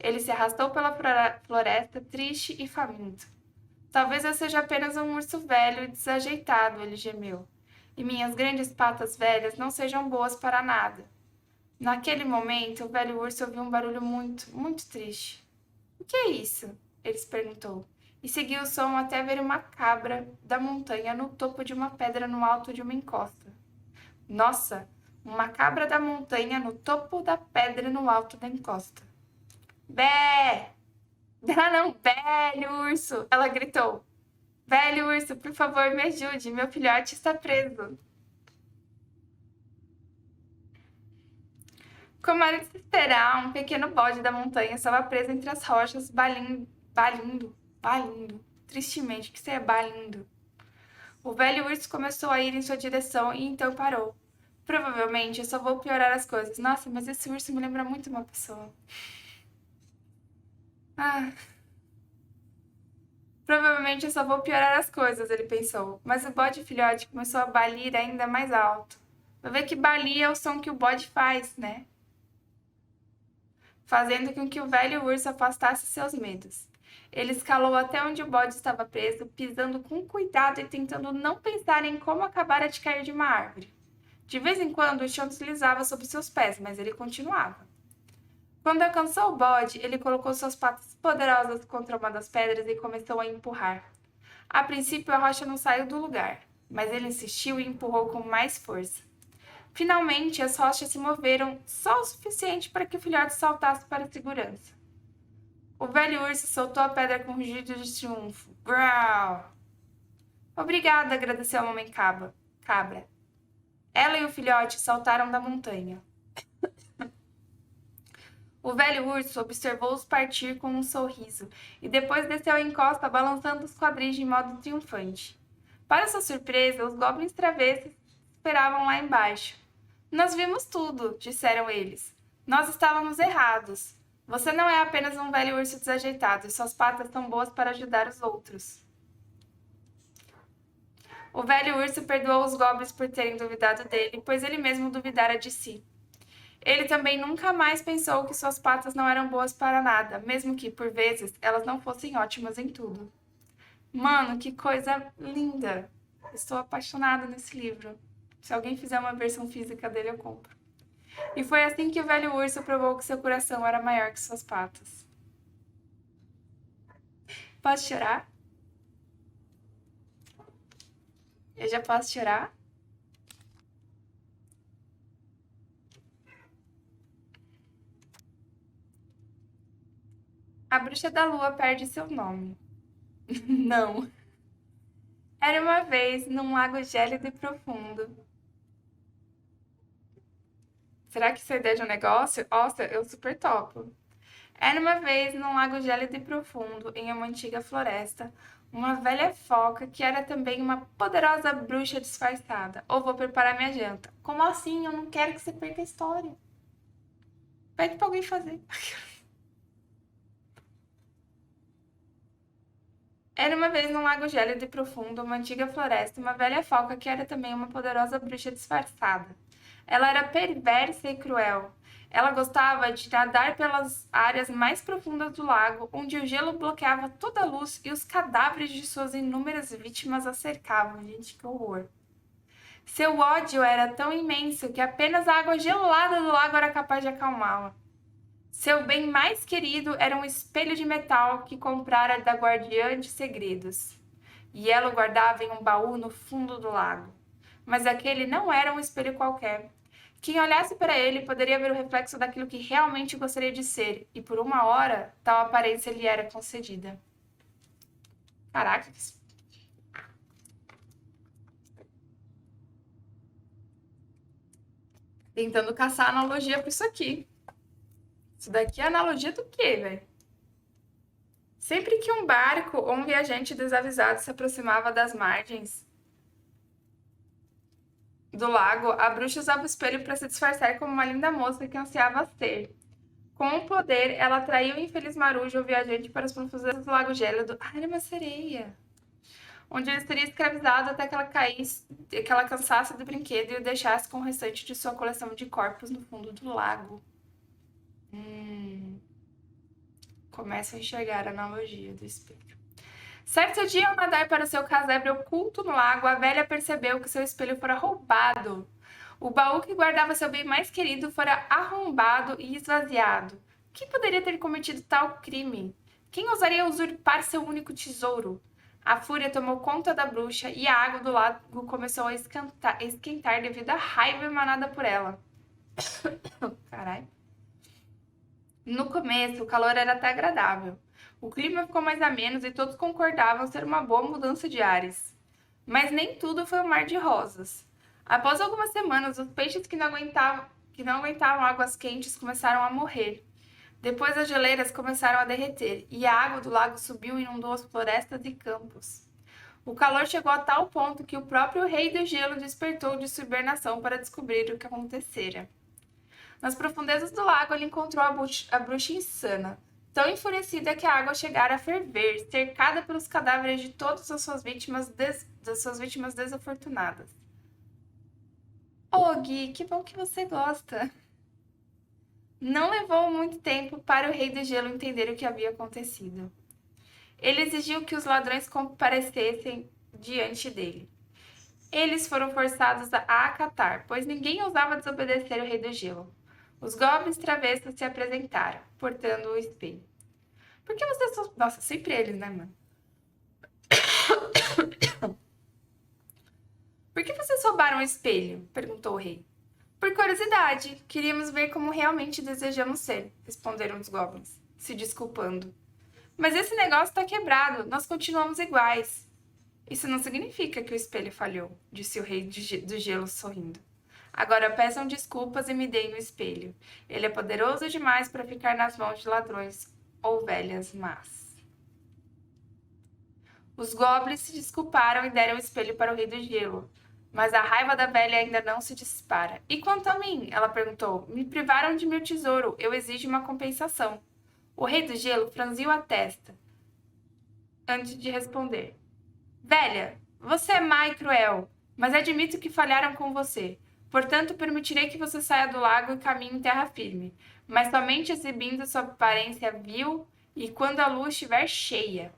Ele se arrastou pela floresta, triste e faminto. Talvez eu seja apenas um urso velho e desajeitado, ele gemeu. E minhas grandes patas velhas não sejam boas para nada. Naquele momento, o velho urso ouviu um barulho muito, muito triste. O que é isso? Ele se perguntou. E seguiu o som até ver uma cabra da montanha no topo de uma pedra no alto de uma encosta. Nossa, uma cabra da montanha no topo da pedra no alto da encosta. Bé! Ah, não, velho urso! Ela gritou. Velho urso, por favor, me ajude, meu filhote está preso. Como era de se esperar, um pequeno bode da montanha estava preso entre as rochas, balindo, tristemente, que isso é balindo. O velho urso começou a ir em sua direção e então parou. Provavelmente eu só vou piorar as coisas. Nossa, mas esse urso me lembra muito uma pessoa. Ah. Provavelmente eu só vou piorar as coisas, ele pensou. Mas o bode filhote começou a balir ainda mais alto. Vai ver que balia é o som que o bode faz, né? Fazendo com que o velho urso afastasse seus medos. Ele escalou até onde o bode estava preso, pisando com cuidado e tentando não pensar em como acabara de cair de uma árvore. De vez em quando, o chão deslizava sob seus pés, mas ele continuava. Quando alcançou o bode, ele colocou suas patas poderosas contra uma das pedras e começou a empurrar. A princípio, a rocha não saiu do lugar, mas ele insistiu e empurrou com mais força. Finalmente, as rochas se moveram só o suficiente para que o filhote saltasse para a segurança. O velho urso soltou a pedra com um rugido de triunfo. Growl! Obrigada, agradeceu a mamãe cabra. Ela e o filhote saltaram da montanha. O velho urso observou-os partir com um sorriso e depois desceu a encosta balançando os quadris de modo triunfante. Para sua surpresa, os goblins travessos esperavam lá embaixo. Nós vimos tudo, disseram eles. Nós estávamos errados. Você não é apenas um velho urso desajeitado e suas patas são boas para ajudar os outros. O velho urso perdoou os goblins por terem duvidado dele, pois ele mesmo duvidara de si. Ele também nunca mais pensou que suas patas não eram boas para nada, mesmo que, por vezes, elas não fossem ótimas em tudo. Mano, que coisa linda! Estou apaixonada nesse livro. Se alguém fizer uma versão física dele, eu compro. E foi assim que o velho urso provou que seu coração era maior que suas patas. Posso chorar? Eu já posso chorar? A bruxa da lua perde seu nome. Não. Era uma vez num lago gélido e profundo. Será que isso é ideia de um negócio? Nossa, eu super topo. Era uma vez num lago gélido e profundo, em uma antiga floresta, uma velha foca que era também uma poderosa bruxa disfarçada. Ou vou preparar minha janta. Como assim? Eu não quero que você perca a história. Pede pra alguém fazer. Era uma vez num lago gélido e profundo, uma antiga floresta, uma velha foca que era também uma poderosa bruxa disfarçada. Ela era perversa e cruel. Ela gostava de nadar pelas áreas mais profundas do lago, onde o gelo bloqueava toda a luz e os cadáveres de suas inúmeras vítimas a cercavam. Gente, que horror. Seu ódio era tão imenso que apenas a água gelada do lago era capaz de acalmá-la. Seu bem mais querido era um espelho de metal que comprara da guardiã de segredos. E ela o guardava em um baú no fundo do lago. Mas aquele não era um espelho qualquer. Quem olhasse para ele poderia ver o reflexo daquilo que realmente gostaria de ser, e por uma hora tal aparência lhe era concedida. Caraca, tentando caçar analogia para isso aqui. Isso daqui é analogia do quê, velho? Sempre que um barco ou um viajante desavisado se aproximava das margens do lago, a bruxa usava o espelho para se disfarçar como uma linda moça que ansiava ser. Com o poder, ela atraiu o infeliz marujo ou viajante para as profundezas do lago gélido. Ah, era uma sereia! Onde ele seria escravizado até que ela caísse, que ela cansasse do brinquedo e o deixasse com o restante de sua coleção de corpos no fundo do lago. Começa a enxergar a analogia do espelho. Certo dia, ao nadar para seu casebre oculto no lago, a velha percebeu que seu espelho fora roubado. O baú que guardava seu bem mais querido fora arrombado e esvaziado. Quem poderia ter cometido tal crime? Quem ousaria usurpar seu único tesouro? A fúria tomou conta da bruxa e a água do lago começou a esquentar devido à raiva emanada por ela. Caralho. No começo, o calor era até agradável. O clima ficou mais ameno e todos concordavam ser uma boa mudança de ares. Mas nem tudo foi um mar de rosas. Após algumas semanas, os peixes que não aguentavam águas quentes começaram a morrer. Depois as geleiras começaram a derreter e a água do lago subiu e inundou as florestas e campos. O calor chegou a tal ponto que o próprio rei do gelo despertou de sua hibernação para descobrir o que acontecera. Nas profundezas do lago, ele encontrou a bruxa insana, tão enfurecida que a água chegara a ferver, cercada pelos cadáveres de todas as suas vítimas, desafortunadas. Oh, Gui, que bom que você gosta! Não levou muito tempo para o rei do gelo entender o que havia acontecido. Ele exigiu que os ladrões comparecessem diante dele. Eles foram forçados a acatar, pois ninguém ousava desobedecer o rei do gelo. Os goblins travessos se apresentaram, portando o espelho. Por que vocês... Nossa, sempre eles, né, mano? Por que vocês roubaram o espelho? Perguntou o rei. Por curiosidade, queríamos ver como realmente desejamos ser, responderam os goblins, se desculpando. Mas esse negócio tá quebrado, nós continuamos iguais. Isso não significa que o espelho falhou, disse o rei do gelo sorrindo. Agora peçam desculpas e me deem o espelho. Ele é poderoso demais para ficar nas mãos de ladrões ou velhas más. Os goblins se desculparam e deram o espelho para o rei do gelo. Mas a raiva da velha ainda não se dispara. E quanto a mim? Ela perguntou. Me privaram de meu tesouro. Eu exijo uma compensação. O rei do gelo franziu a testa antes de responder. Velha, você é má e cruel, mas admito que falharam com você. Portanto, permitirei que você saia do lago e caminhe em terra firme, mas somente exibindo sua aparência vil e quando a lua estiver cheia.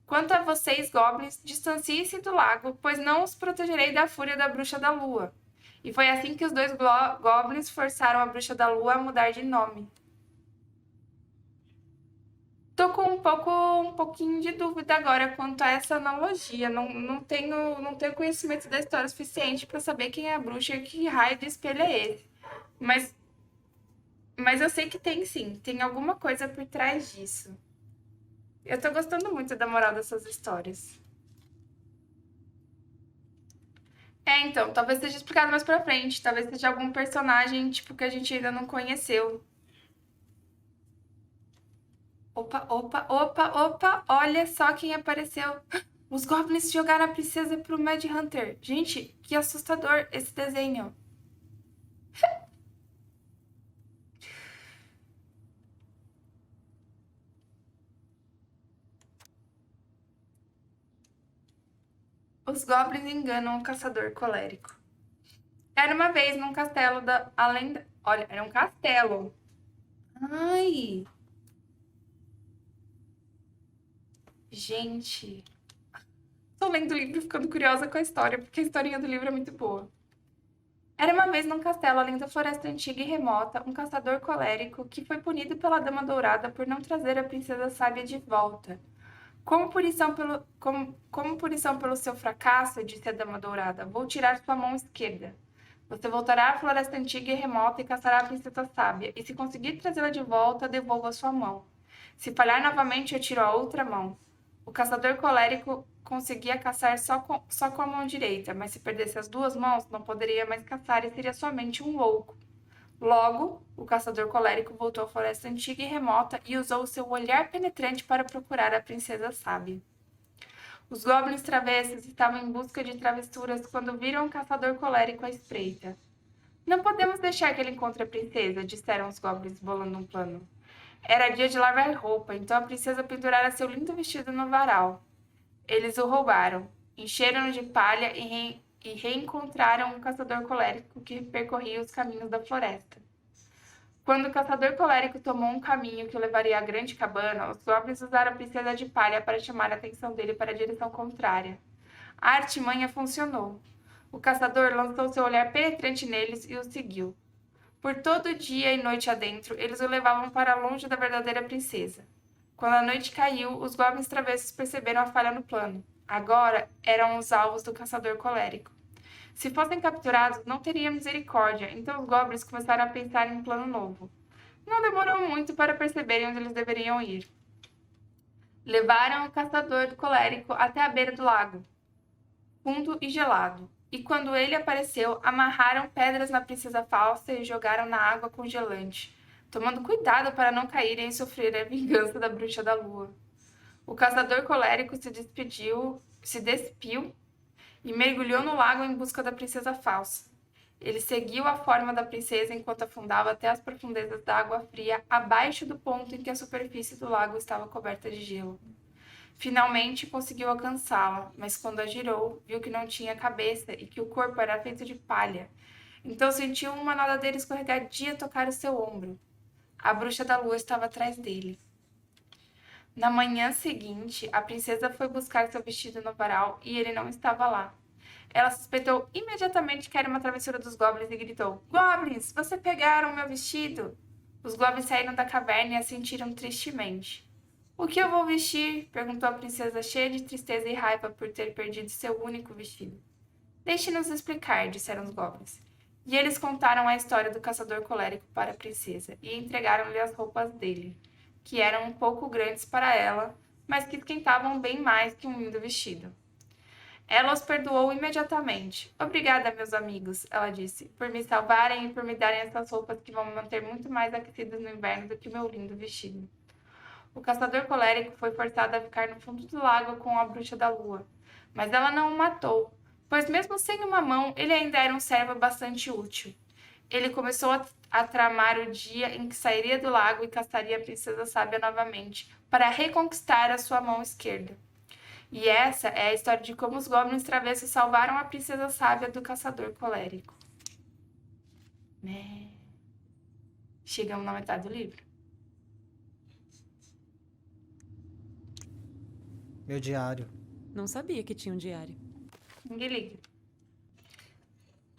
Quanto a vocês, goblins, distanciem-se do lago, pois não os protegerei da fúria da bruxa da lua. E foi assim que os dois goblins forçaram a Bruxa da Lua a mudar de nome. Tô com um pouquinho de dúvida agora quanto a essa analogia. Não tenho conhecimento da história suficiente para saber quem é a bruxa e que raio de espelho é esse. Mas, mas eu sei que tem sim, tem alguma coisa por trás disso. Eu tô gostando muito da moral dessas histórias. Então, talvez seja explicado mais pra frente. Talvez seja algum personagem, tipo, que a gente ainda não conheceu. Opa, opa, opa, opa, olha só quem apareceu. Os goblins jogaram a princesa pro Mad Hunter. Gente, que assustador esse desenho. Os goblins enganam o caçador colérico. Era uma vez num castelo da... Além da... Olha, era um castelo. Ai! Gente... Tô lendo o livro e ficando curiosa com a história, porque a historinha do livro é muito boa. Era uma vez num castelo além da floresta antiga e remota, um caçador colérico que foi punido pela Dama Dourada por não trazer a princesa sábia de volta. Como punição pelo seu fracasso, disse a Dama Dourada, vou tirar sua mão esquerda. Você voltará à floresta antiga e remota e caçará a princesa sábia, e se conseguir trazê-la de volta, devolva a sua mão. Se falhar novamente, eu tiro a outra mão. O caçador colérico conseguia caçar só com a mão direita, mas se perdesse as duas mãos, não poderia mais caçar e seria somente um louco. Logo, o caçador colérico voltou à floresta antiga e remota e usou seu olhar penetrante para procurar a princesa sábia. Os goblins travessos estavam em busca de travessuras quando viram o caçador colérico à espreita. Não podemos deixar que ele encontre a princesa, disseram os goblins, bolando um plano. Era dia de lavar roupa, então a princesa pendurara seu lindo vestido no varal. Eles o roubaram, encheram-no de palha e reencontraram o caçador colérico que percorria os caminhos da floresta. Quando o caçador colérico tomou um caminho que o levaria à grande cabana, os goblins usaram a princesa de palha para chamar a atenção dele para a direção contrária. A artimanha funcionou. O caçador lançou seu olhar penetrante neles e os seguiu. Por todo dia e noite adentro, eles o levavam para longe da verdadeira princesa. Quando a noite caiu, os goblins travessos perceberam a falha no plano. Agora eram os alvos do caçador colérico. Se fossem capturados, não teria misericórdia, então os goblins começaram a pensar em um plano novo. Não demorou muito para perceberem onde eles deveriam ir. Levaram o caçador colérico até a beira do lago, fundo e gelado. E quando ele apareceu, amarraram pedras na princesa falsa e jogaram na água congelante, tomando cuidado para não caírem e sofrer a vingança da bruxa da lua. O caçador colérico se despiu e mergulhou no lago em busca da princesa falsa. Ele seguiu a forma da princesa enquanto afundava até as profundezas da água fria, abaixo do ponto em que a superfície do lago estava coberta de gelo. Finalmente conseguiu alcançá-la, mas quando a girou, viu que não tinha cabeça e que o corpo era feito de palha. Então sentiu uma nadadeira escorregadia tocar o seu ombro. A bruxa da lua estava atrás dele. Na manhã seguinte, a princesa foi buscar seu vestido no varal e ele não estava lá. Ela suspeitou imediatamente que era uma travessura dos goblins e gritou: Goblins, vocês pegaram meu vestido! Os goblins saíram da caverna e a sentiram tristemente. O que eu vou vestir? Perguntou a princesa, cheia de tristeza e raiva por ter perdido seu único vestido. Deixe-nos explicar, disseram os goblins. E eles contaram a história do caçador colérico para a princesa e entregaram-lhe as roupas dele, que eram um pouco grandes para ela, mas que esquentavam bem mais que um lindo vestido. Ela os perdoou imediatamente. Obrigada, meus amigos, ela disse, por me salvarem e por me darem essas roupas que vão me manter muito mais aquecidas no inverno do que o meu lindo vestido. O caçador colérico foi forçado a ficar no fundo do lago com a bruxa da lua, mas ela não o matou, pois mesmo sem uma mão, ele ainda era um servo bastante útil. Ele começou a tramar o dia em que sairia do lago e caçaria a princesa sábia novamente, para reconquistar a sua mão esquerda. E essa é a história de como os goblins travessos salvaram a princesa sábia do caçador colérico. Né? Chegamos na metade do livro. Meu diário. Não sabia que tinha um diário. Ninguém liga.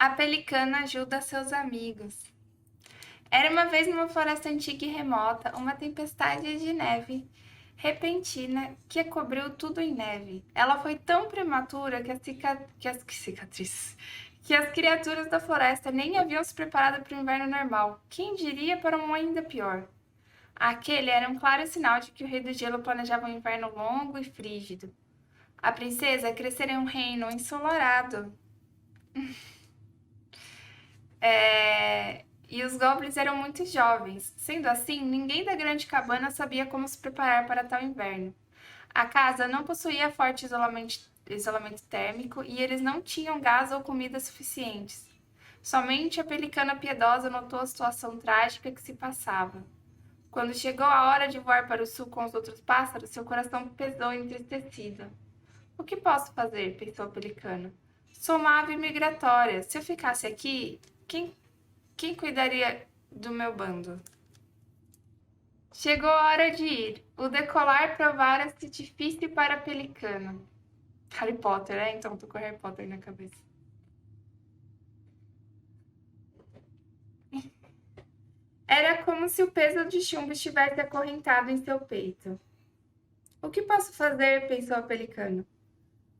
A pelicana ajuda seus amigos. Era uma vez numa floresta antiga e remota, uma tempestade de neve repentina que cobriu tudo em neve. Ela foi tão prematura que as criaturas da floresta nem haviam se preparado para o inverno normal. Quem diria para um ainda pior? Aquele era um claro sinal de que o Rei do Gelo planejava um inverno longo e frígido. A princesa crescera em um reino ensolarado. E os goblins eram muito jovens. Sendo assim, ninguém da grande cabana sabia como se preparar para tal inverno. A casa não possuía forte isolamento térmico e eles não tinham gás ou comida suficientes. Somente a pelicana piedosa notou a situação trágica que se passava. Quando chegou a hora de voar para o sul com os outros pássaros, seu coração pesou entristecido. O que posso fazer? Pensou a pelicana. Sou uma ave migratória. Se eu ficasse aqui, quem cuidaria do meu bando? Chegou a hora de ir. O decolar provara-se difícil para a pelicana. Harry Potter, Então tô com Harry Potter na cabeça. Era como se o peso de chumbo estivesse acorrentado em seu peito. O que posso fazer? Pensou a pelicana.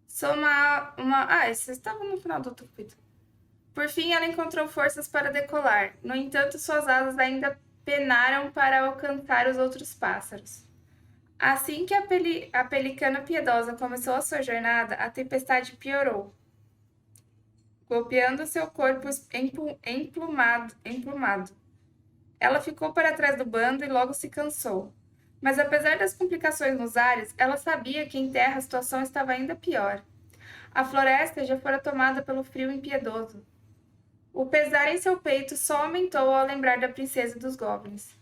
Sou uma... Ah, esse estava no final do outro capítulo. Por fim, ela encontrou forças para decolar. No entanto, suas asas ainda penaram para alcançar os outros pássaros. Assim que a pelicana piedosa começou a sua jornada, a tempestade piorou, golpeando seu corpo emplumado. Ela ficou para trás do bando e logo se cansou. Mas apesar das complicações nos ares, ela sabia que em terra a situação estava ainda pior. A floresta já fora tomada pelo frio impiedoso. O pesar em seu peito só aumentou ao lembrar da princesa dos goblins.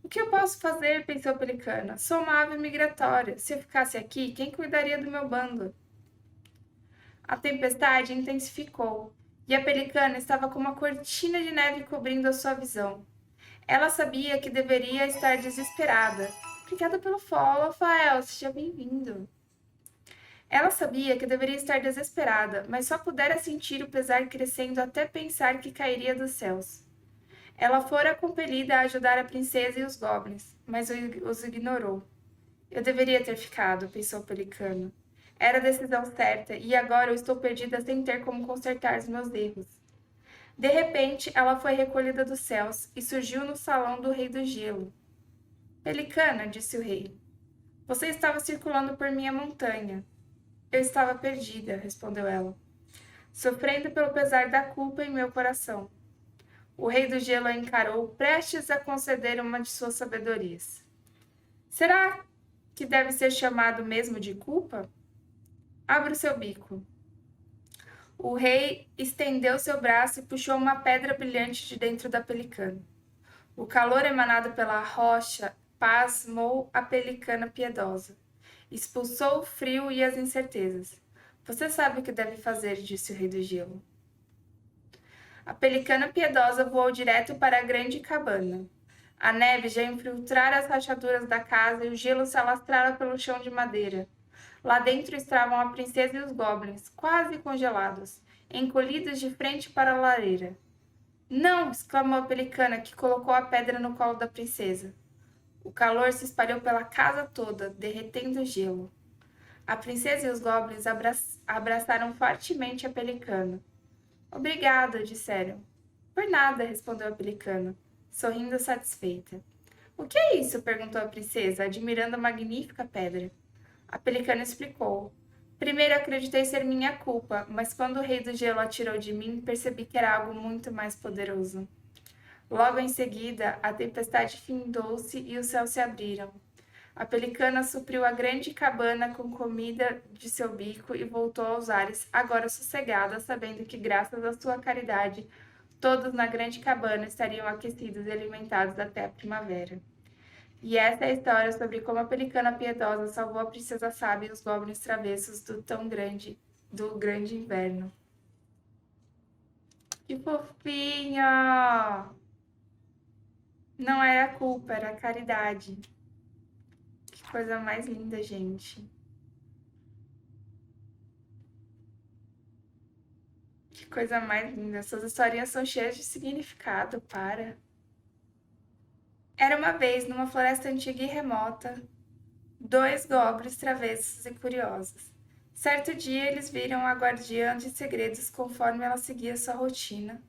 O que eu posso fazer? Pensou a pelicana. Sou uma ave migratória. Se eu ficasse aqui, quem cuidaria do meu bando? A tempestade intensificou, e a pelicana estava com uma cortina de neve cobrindo a sua visão. Ela sabia que deveria estar desesperada. Obrigada pelo follow, Rafael. Seja bem-vindo. Ela sabia que deveria estar desesperada, mas só pudera sentir o pesar crescendo até pensar que cairia dos céus. Ela fora compelida a ajudar a princesa e os goblins, mas os ignorou. Eu deveria ter ficado, pensou o pelicano. Era a decisão certa, e agora eu estou perdida sem ter como consertar os meus erros. De repente, ela foi recolhida dos céus e surgiu no salão do Rei do Gelo. Pelicana, disse o rei, você estava circulando por minha montanha. Eu estava perdida, respondeu ela, sofrendo pelo pesar da culpa em meu coração. O Rei do Gelo a encarou, prestes a conceder uma de suas sabedorias. Será que deve ser chamado mesmo de culpa? Abra o seu bico. O rei estendeu seu braço e puxou uma pedra brilhante de dentro da pelicana. O calor emanado pela rocha pasmou a pelicana piedosa. Expulsou o frio e as incertezas. Você sabe o que deve fazer, disse o Rei do Gelo. A pelicana piedosa voou direto para a grande cabana. A neve já infiltrara as rachaduras da casa e o gelo se alastrara pelo chão de madeira. Lá dentro estavam a princesa e os goblins, quase congelados, encolhidos de frente para a lareira. Não! Exclamou a pelicana, que colocou a pedra no colo da princesa. O calor se espalhou pela casa toda, derretendo o gelo. A princesa e os goblins abraçaram fortemente a pelicana. Obrigada, disseram. Por nada, respondeu a pelicana, sorrindo satisfeita. O que é isso? Perguntou a princesa, admirando a magnífica pedra. A pelicana explicou. Primeiro acreditei ser minha culpa, mas quando o Rei do Gelo a tirou de mim, percebi que era algo muito mais poderoso. Logo em seguida, a tempestade findou-se e os céus se abriram. A pelicana supriu a grande cabana com comida de seu bico e voltou aos ares, agora sossegada, sabendo que, graças à sua caridade, todos na grande cabana estariam aquecidos e alimentados até a primavera. E essa é a história sobre como a pelicana piedosa salvou a princesa sábia e os goblins travessos do grande inverno. Que fofinho! Não era culpa, era caridade. Que coisa mais linda, gente. Que coisa mais linda. Essas historinhas são cheias de significado, para. Era uma vez, numa floresta antiga e remota, dois goblins travessos e curiosos. Certo dia, eles viram a guardiã de segredos conforme ela seguia sua rotina,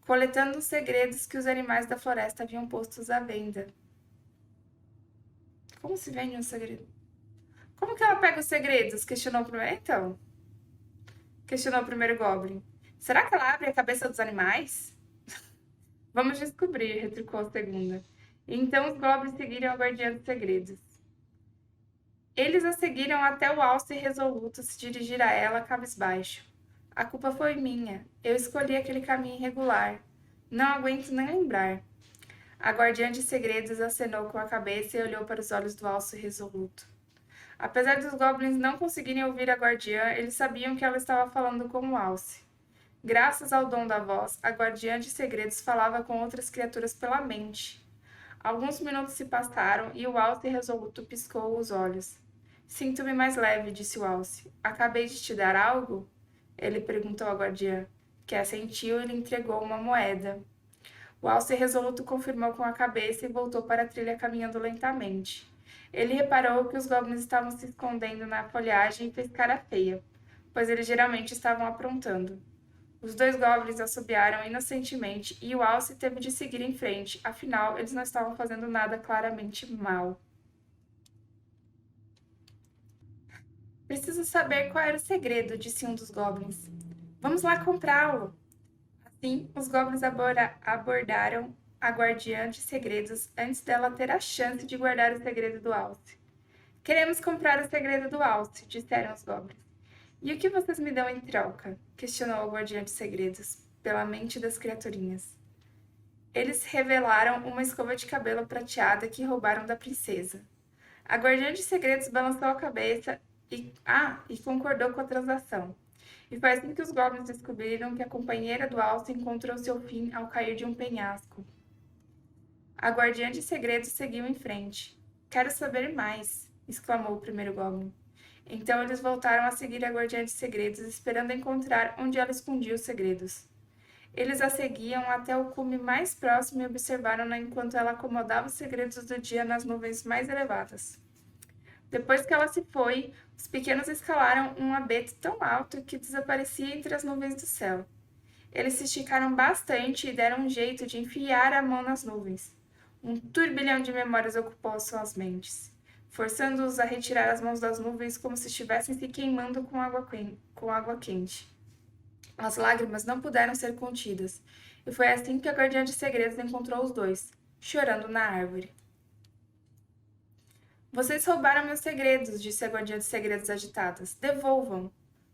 coletando os segredos que os animais da floresta haviam postos à venda. Como se vende um segredo? Como que ela pega os segredos? Questionou o primeiro. Então, questionou o primeiro Goblin. Será que ela abre a cabeça dos animais? Vamos descobrir, retrucou a segunda. E então os Goblins seguiram a guardiã dos segredos. Eles a seguiram até o alce resoluto se dirigir a ela cabisbaixo. A culpa foi minha. Eu escolhi aquele caminho irregular. Não aguento nem lembrar. A guardiã de segredos acenou com a cabeça e olhou para os olhos do alce resoluto. Apesar dos goblins não conseguirem ouvir a guardiã, eles sabiam que ela estava falando com o alce. Graças ao dom da voz, a guardiã de segredos falava com outras criaturas pela mente. Alguns minutos se passaram e o alce resoluto piscou os olhos. Sinto-me mais leve, disse o alce. Acabei de te dar algo? Ele perguntou à guardiã, que assentiu e lhe entregou uma moeda. O alce resoluto confirmou com a cabeça e voltou para a trilha caminhando lentamente. Ele reparou que os goblins estavam se escondendo na folhagem e fez cara feia, pois eles geralmente estavam aprontando. Os dois goblins assobiaram inocentemente e o alce teve de seguir em frente, afinal, eles não estavam fazendo nada claramente mal. Preciso saber qual era o segredo, disse um dos goblins. Vamos lá comprá-lo. Assim, os goblins abordaram a guardiã de segredos antes dela ter a chance de guardar o segredo do alce. Queremos comprar o segredo do alce, disseram os goblins. E o que vocês me dão em troca? Questionou a guardiã de segredos, pela mente das criaturinhas. Eles revelaram uma escova de cabelo prateada que roubaram da princesa. A guardiã de segredos balançou a cabeça e concordou com a transação. E foi assim que os goblins descobriram que a companheira do alce encontrou seu fim ao cair de um penhasco. A guardiã de segredos seguiu em frente. Quero saber mais, exclamou o primeiro goblin. Então eles voltaram a seguir a guardiã de segredos, esperando encontrar onde ela escondia os segredos. Eles a seguiam até o cume mais próximo e observaram-na enquanto ela acomodava os segredos do dia nas nuvens mais elevadas. Depois que ela se foi, os pequenos escalaram um abeto tão alto que desaparecia entre as nuvens do céu. Eles se esticaram bastante e deram um jeito de enfiar a mão nas nuvens. Um turbilhão de memórias ocupou suas mentes, forçando-os a retirar as mãos das nuvens como se estivessem se queimando com água quente. As lágrimas não puderam ser contidas, e foi assim que a guardiã de segredos encontrou os dois, chorando na árvore. Vocês roubaram meus segredos, disse a guardiã de segredos agitadas. Devolvam.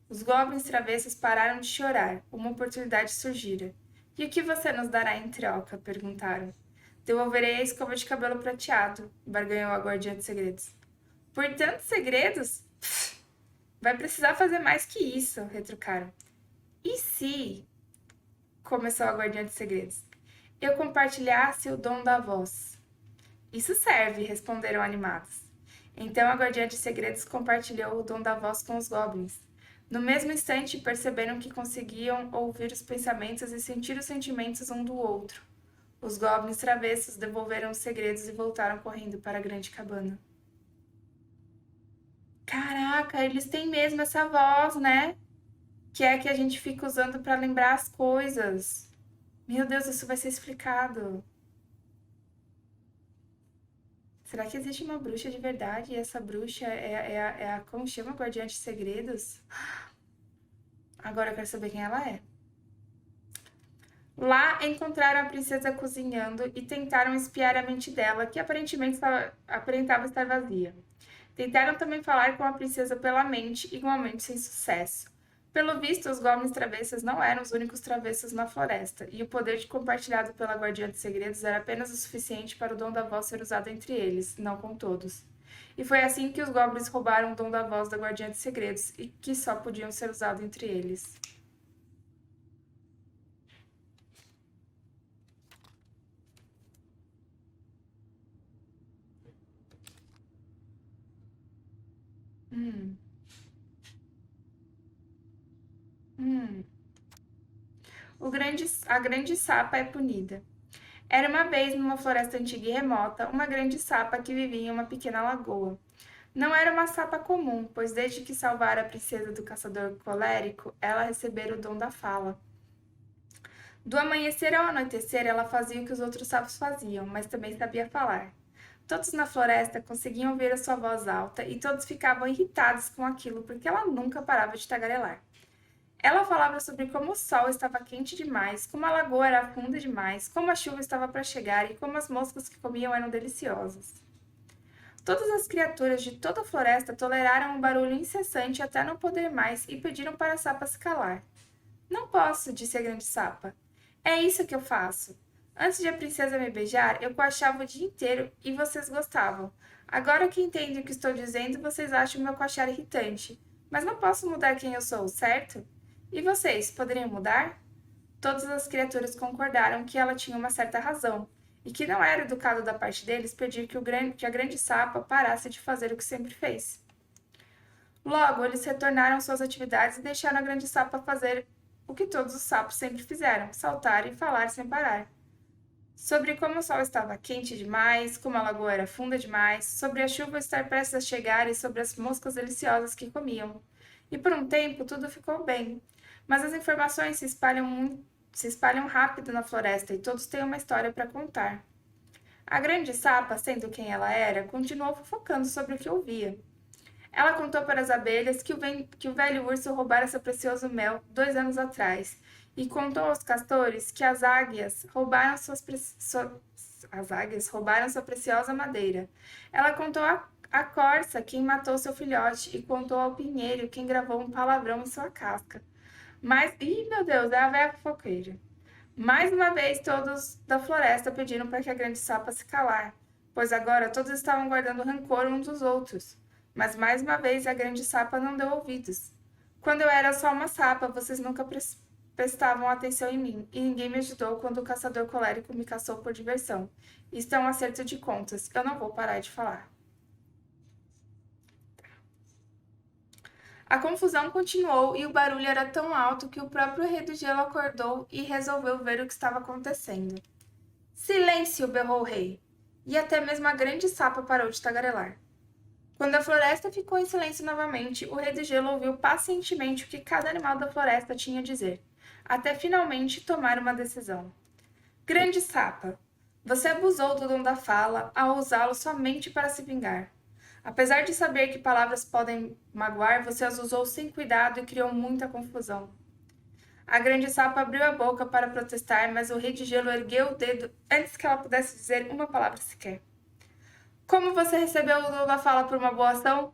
Os goblins travessos pararam de chorar. Uma oportunidade surgira. E o que você nos dará em troca? Perguntaram. Devolverei a escova de cabelo prateado, barganhou a guardiã de segredos. Por tantos segredos? Pff, vai precisar fazer mais que isso, retrucaram. E se, começou a guardiã de segredos, eu compartilhasse o dom da voz? Isso serve, responderam animados. Então a guardiã de segredos compartilhou o dom da voz com os goblins. No mesmo instante, perceberam que conseguiam ouvir os pensamentos e sentir os sentimentos um do outro. Os goblins travessos devolveram os segredos e voltaram correndo para a grande cabana. Caraca, eles têm mesmo essa voz, né? Que é que a gente fica usando para lembrar as coisas. Meu Deus, isso vai ser explicado. Será que existe uma bruxa de verdade e essa bruxa é a como chama, guardiã de segredos? Agora eu quero saber quem ela é. Lá encontraram a princesa cozinhando e tentaram espiar a mente dela, que aparentava estar vazia. Tentaram também falar com a princesa pela mente, igualmente sem sucesso. Pelo visto, os goblins travessos não eram os únicos travessos na floresta, e o poder compartilhado pela guardiã de segredos era apenas o suficiente para o dom da voz ser usado entre eles, não com todos. E foi assim que os goblins roubaram o dom da voz da guardiã de segredos, e que só podiam ser usados entre eles. Hum, hum. A grande sapa é punida. Era uma vez, numa floresta antiga e remota, uma grande sapa que vivia em uma pequena lagoa. Não era uma sapa comum, pois desde que salvara a princesa do caçador colérico, ela recebera o dom da fala. Do amanhecer ao anoitecer, ela fazia o que os outros sapos faziam, mas também sabia falar. Todos na floresta conseguiam ouvir a sua voz alta e todos ficavam irritados com aquilo porque ela nunca parava de tagarelar. Ela falava sobre como o sol estava quente demais, como a lagoa era funda demais, como a chuva estava para chegar e como as moscas que comiam eram deliciosas. Todas as criaturas de toda a floresta toleraram um barulho incessante até não poder mais e pediram para a sapa se calar. Não posso, disse a grande sapa. É isso que eu faço. Antes de a princesa me beijar, eu coachava o dia inteiro e vocês gostavam. Agora que entendo o que estou dizendo, vocês acham meu coachar irritante. Mas não posso mudar quem eu sou, certo? E vocês, poderiam mudar? Todas as criaturas concordaram que ela tinha uma certa razão, e que não era educado da parte deles pedir que a grande sapa parasse de fazer o que sempre fez. Logo, eles retornaram às suas atividades e deixaram a grande sapa fazer o que todos os sapos sempre fizeram, saltar e falar sem parar. Sobre como o sol estava quente demais, como a lagoa era funda demais, sobre a chuva estar prestes a chegar e sobre as moscas deliciosas que comiam. E por um tempo tudo ficou bem, mas as informações se espalham rápido na floresta e todos têm uma história para contar. A grande sapa, sendo quem ela era, continuou fofocando sobre o que ouvia. Ela contou para as abelhas que o velho urso roubara seu precioso mel 2 anos atrás, e contou aos castores que as águias roubaram sua preciosa madeira. Ela contou a corça quem matou seu filhote e contou ao pinheiro quem gravou um palavrão em sua casca. Mas, meu Deus, é a velha fofoqueira. Mais uma vez, todos da floresta pediram para que a grande sapa se calar, pois agora todos estavam guardando rancor uns dos outros. Mas mais uma vez a grande sapa não deu ouvidos. Quando eu era só uma sapa, vocês nunca prestavam atenção em mim, e ninguém me ajudou quando o caçador colérico me caçou por diversão. Isto é um acerto de contas, eu não vou parar de falar. A confusão continuou e o barulho era tão alto que o próprio rei do gelo acordou e resolveu ver o que estava acontecendo. Silêncio! Berrou o rei. E até mesmo a grande sapa parou de tagarelar. Quando a floresta ficou em silêncio novamente, o rei do gelo ouviu pacientemente o que cada animal da floresta tinha a dizer, até finalmente tomar uma decisão. Grande sapa, você abusou do dom da fala ao usá-lo somente para se vingar. Apesar de saber que palavras podem magoar, você as usou sem cuidado e criou muita confusão. A grande sapa abriu a boca para protestar, mas o rei de gelo ergueu o dedo antes que ela pudesse dizer uma palavra sequer. Como você recebeu o dom da fala por uma boa ação?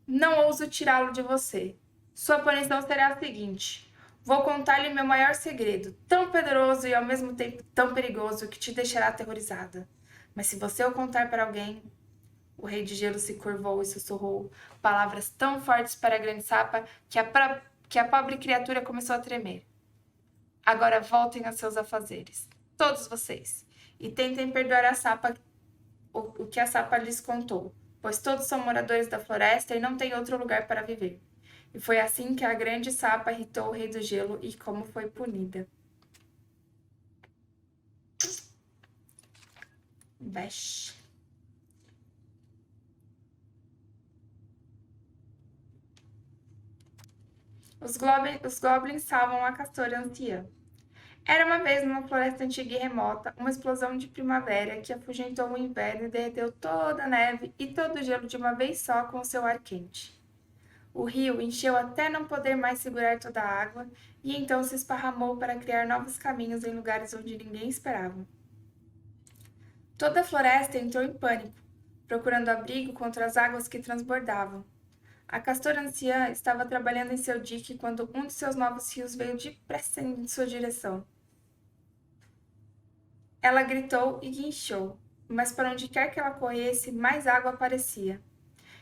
Não ouso tirá-lo de você. Sua punição será a seguinte. Vou contar-lhe meu maior segredo, tão poderoso e ao mesmo tempo tão perigoso que te deixará aterrorizada. Mas se você o contar para alguém... O rei de gelo se curvou e sussurrou palavras tão fortes para a grande sapa que a pobre criatura começou a tremer. Agora voltem a seus afazeres, todos vocês, e tentem perdoar a sapa o que a sapa lhes contou, pois todos são moradores da floresta e não têm outro lugar para viver. E foi assim que a grande sapa irritou o rei do gelo e como foi punida. Besh. Os goblins salvam a castora anciã. Era uma vez numa floresta antiga e remota, uma explosão de primavera que afugentou o inverno e derreteu toda a neve e todo o gelo de uma vez só com o seu ar quente. O rio encheu até não poder mais segurar toda a água e então se esparramou para criar novos caminhos em lugares onde ninguém esperava. Toda a floresta entrou em pânico, procurando abrigo contra as águas que transbordavam. A castora anciã estava trabalhando em seu dique quando um de seus novos rios veio depressa em sua direção. Ela gritou e guinchou, mas para onde quer que ela corresse, mais água aparecia.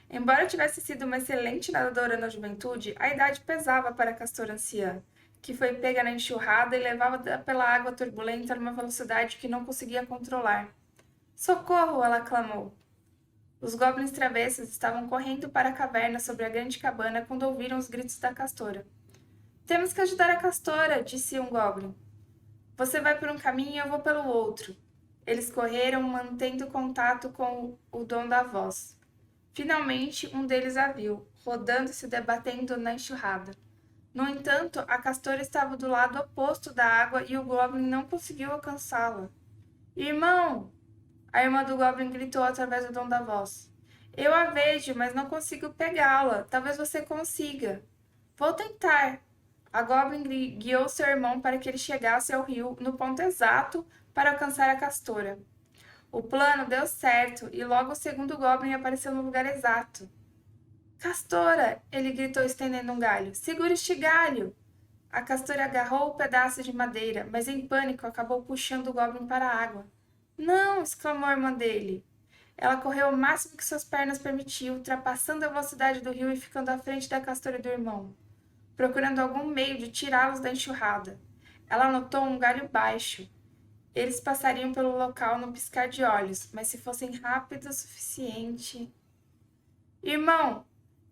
Embora tivesse sido uma excelente nadadora na juventude, a idade pesava para a castora anciã, que foi pega na enxurrada e levava pela água turbulenta numa velocidade que não conseguia controlar. Socorro! Ela clamou. Os goblins travessos estavam correndo para a caverna sobre a grande cabana quando ouviram os gritos da castora. Temos que ajudar a castora, disse um goblin. Você vai por um caminho e eu vou pelo outro. Eles correram, mantendo contato com o dom da voz. Finalmente, um deles a viu, rodando e se debatendo na enxurrada. No entanto, a castora estava do lado oposto da água e o Goblin não conseguiu alcançá-la. Irmão! A irmã do Goblin gritou através do dom da voz. Eu a vejo, mas não consigo pegá-la. Talvez você consiga. Vou tentar. A Goblin guiou seu irmão para que ele chegasse ao rio no ponto exato para alcançar a castora. O plano deu certo e logo o segundo Goblin apareceu no lugar exato. Castora! Ele gritou estendendo um galho. Segura este galho! A castora agarrou o pedaço de madeira, mas em pânico acabou puxando o Goblin para a água. Não! Exclamou a irmã dele. Ela correu o máximo que suas pernas permitiam, ultrapassando a velocidade do rio e ficando à frente da castora e do irmão, procurando algum meio de tirá-los da enxurrada. Ela notou um galho baixo. Eles passariam pelo local no piscar de olhos, mas se fossem rápidos o suficiente... Irmão!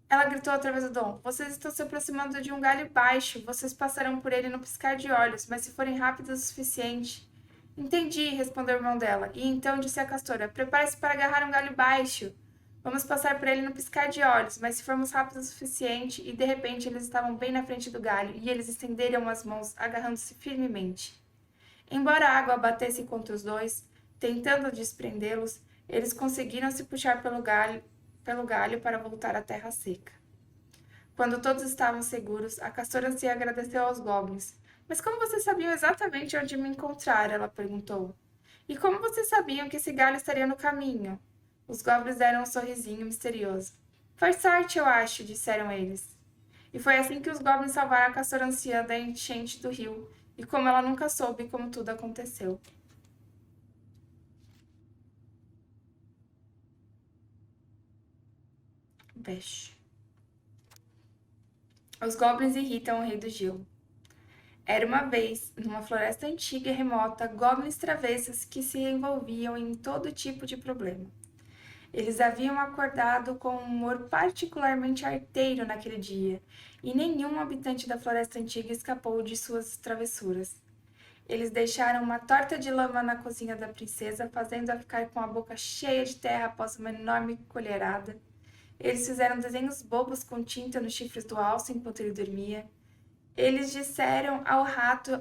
Ela gritou através do dom. Vocês estão se aproximando de um galho baixo. Vocês passarão por ele no piscar de olhos, mas se forem rápidos o suficiente... Entendi, respondeu o irmão dela. E então disse a castora, prepare-se para agarrar um galho baixo. Vamos passar por ele no piscar de olhos, mas se formos rápidos o suficiente... E de repente eles estavam bem na frente do galho, e eles estenderam as mãos, agarrando-se firmemente. Embora a água batesse contra os dois, tentando desprendê-los, eles conseguiram se puxar pelo galho para voltar à terra seca. Quando todos estavam seguros, a castora se agradeceu aos goblins. Mas como vocês sabiam exatamente onde me encontrar? Ela perguntou. E como vocês sabiam que esse galho estaria no caminho? Os goblins deram um sorrisinho misterioso. Foi sorte, eu acho, disseram eles. E foi assim que os goblins salvaram a castora anciã da enchente do rio, e como ela nunca soube como tudo aconteceu. Besh. Os goblins irritam o rei do gelo. Era uma vez, numa floresta antiga e remota, goblins travessos que se envolviam em todo tipo de problema. Eles haviam acordado com um humor particularmente arteiro naquele dia, e nenhum habitante da floresta antiga escapou de suas travessuras. Eles deixaram uma torta de lama na cozinha da princesa, fazendo-a ficar com a boca cheia de terra após uma enorme colherada. Eles fizeram desenhos bobos com tinta nos chifres do alce enquanto ele dormia. Eles disseram ao rato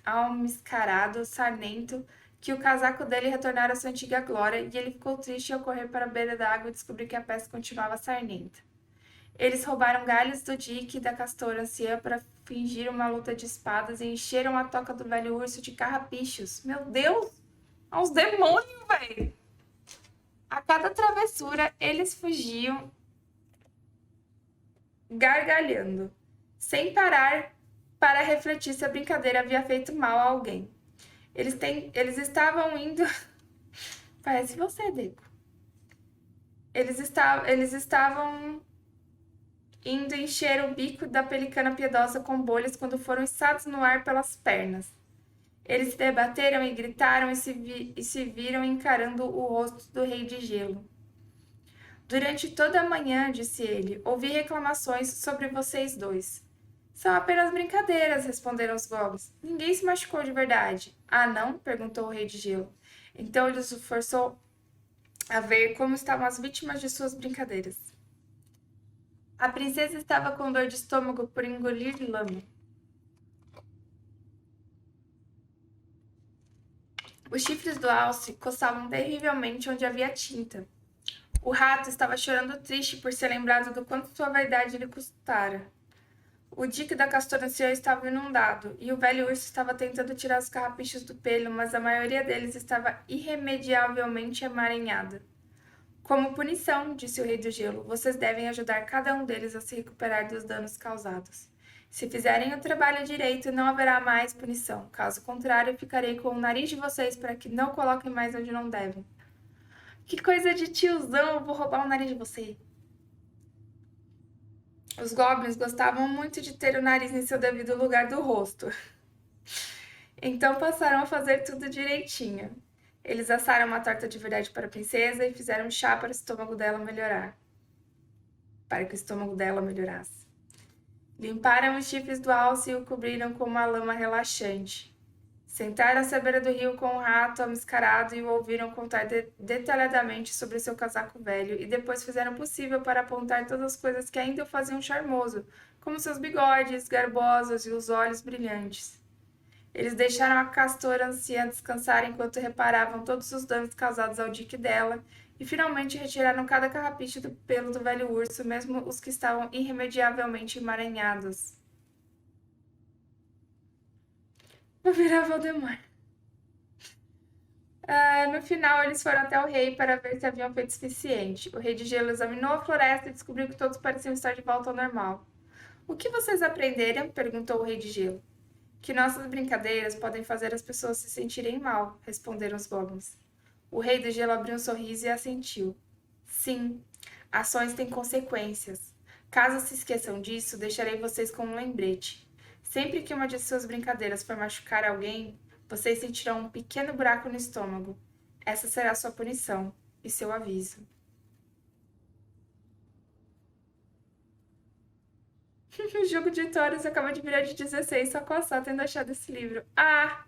almiscarado, sarnento, que o casaco dele retornara à sua antiga glória, e ele ficou triste ao correr para a beira da água e descobrir que a peça continuava sarnenta. Eles roubaram galhos do dique da castora anciã para fingir uma luta de espadas e encheram a toca do velho urso de carrapichos. Meu Deus! É uns demônios, velho! A cada travessura, eles fugiam gargalhando, sem parar para refletir se a brincadeira havia feito mal a alguém. Eles estavam indo... Parece você, Deco. Eles estavam indo encher o bico da pelicana piedosa com bolhas quando foram içados no ar pelas pernas. Eles se debateram e gritaram e se viram encarando o rosto do rei de gelo. Durante toda a manhã, disse ele, ouvi reclamações sobre vocês dois. São apenas brincadeiras, responderam os goblins. Ninguém se machucou de verdade. Ah, não? Perguntou o rei de gelo. Então ele os forçou a ver como estavam as vítimas de suas brincadeiras. A princesa estava com dor de estômago por engolir lama. Os chifres do alce coçavam terrivelmente onde havia tinta. O rato estava chorando triste por ser lembrado do quanto sua vaidade lhe custara. O dique da castora anciã estava inundado, e o velho urso estava tentando tirar os carrapichos do pelo, mas a maioria deles estava irremediavelmente emaranhada. Como punição, disse o rei do gelo, vocês devem ajudar cada um deles a se recuperar dos danos causados. Se fizerem o trabalho direito, não haverá mais punição. Caso contrário, ficarei com o nariz de vocês para que não coloquem mais onde não devem. Que coisa de tiozão, eu vou roubar o nariz de você. Os goblins gostavam muito de ter o nariz em seu devido lugar do rosto. Então passaram a fazer tudo direitinho. Eles assaram uma torta de verdade para a princesa e fizeram chá para o estômago dela melhorar. Para que o estômago dela melhorasse. Limparam os chifres do alce e o cobriram com uma lama relaxante. Sentaram-se à beira do rio com o rato amiscarado e o ouviram contar detalhadamente sobre seu casaco velho, e depois fizeram o possível para apontar todas as coisas que ainda o faziam charmoso, como seus bigodes garbosos e os olhos brilhantes. Eles deixaram a castora anciã descansar enquanto reparavam todos os danos causados ao dique dela, e finalmente retiraram cada carrapicho do pelo do velho urso, mesmo os que estavam irremediavelmente emaranhados. Vou virar Valdemar. No final, eles foram até o rei para ver se haviam feito o suficiente. O rei de gelo examinou a floresta e descobriu que todos pareciam estar de volta ao normal. O que vocês aprenderam? Perguntou o rei de gelo. Que nossas brincadeiras podem fazer as pessoas se sentirem mal, responderam os goblins. O rei do gelo abriu um sorriso e assentiu. Sim, ações têm consequências. Caso se esqueçam disso, deixarei vocês com um lembrete. Sempre que uma de suas brincadeiras for machucar alguém, vocês sentirão um pequeno buraco no estômago. Essa será sua punição e seu aviso. O jogo de vitórias acaba de virar de 16 só com a Sá tendo achado esse livro. Ah!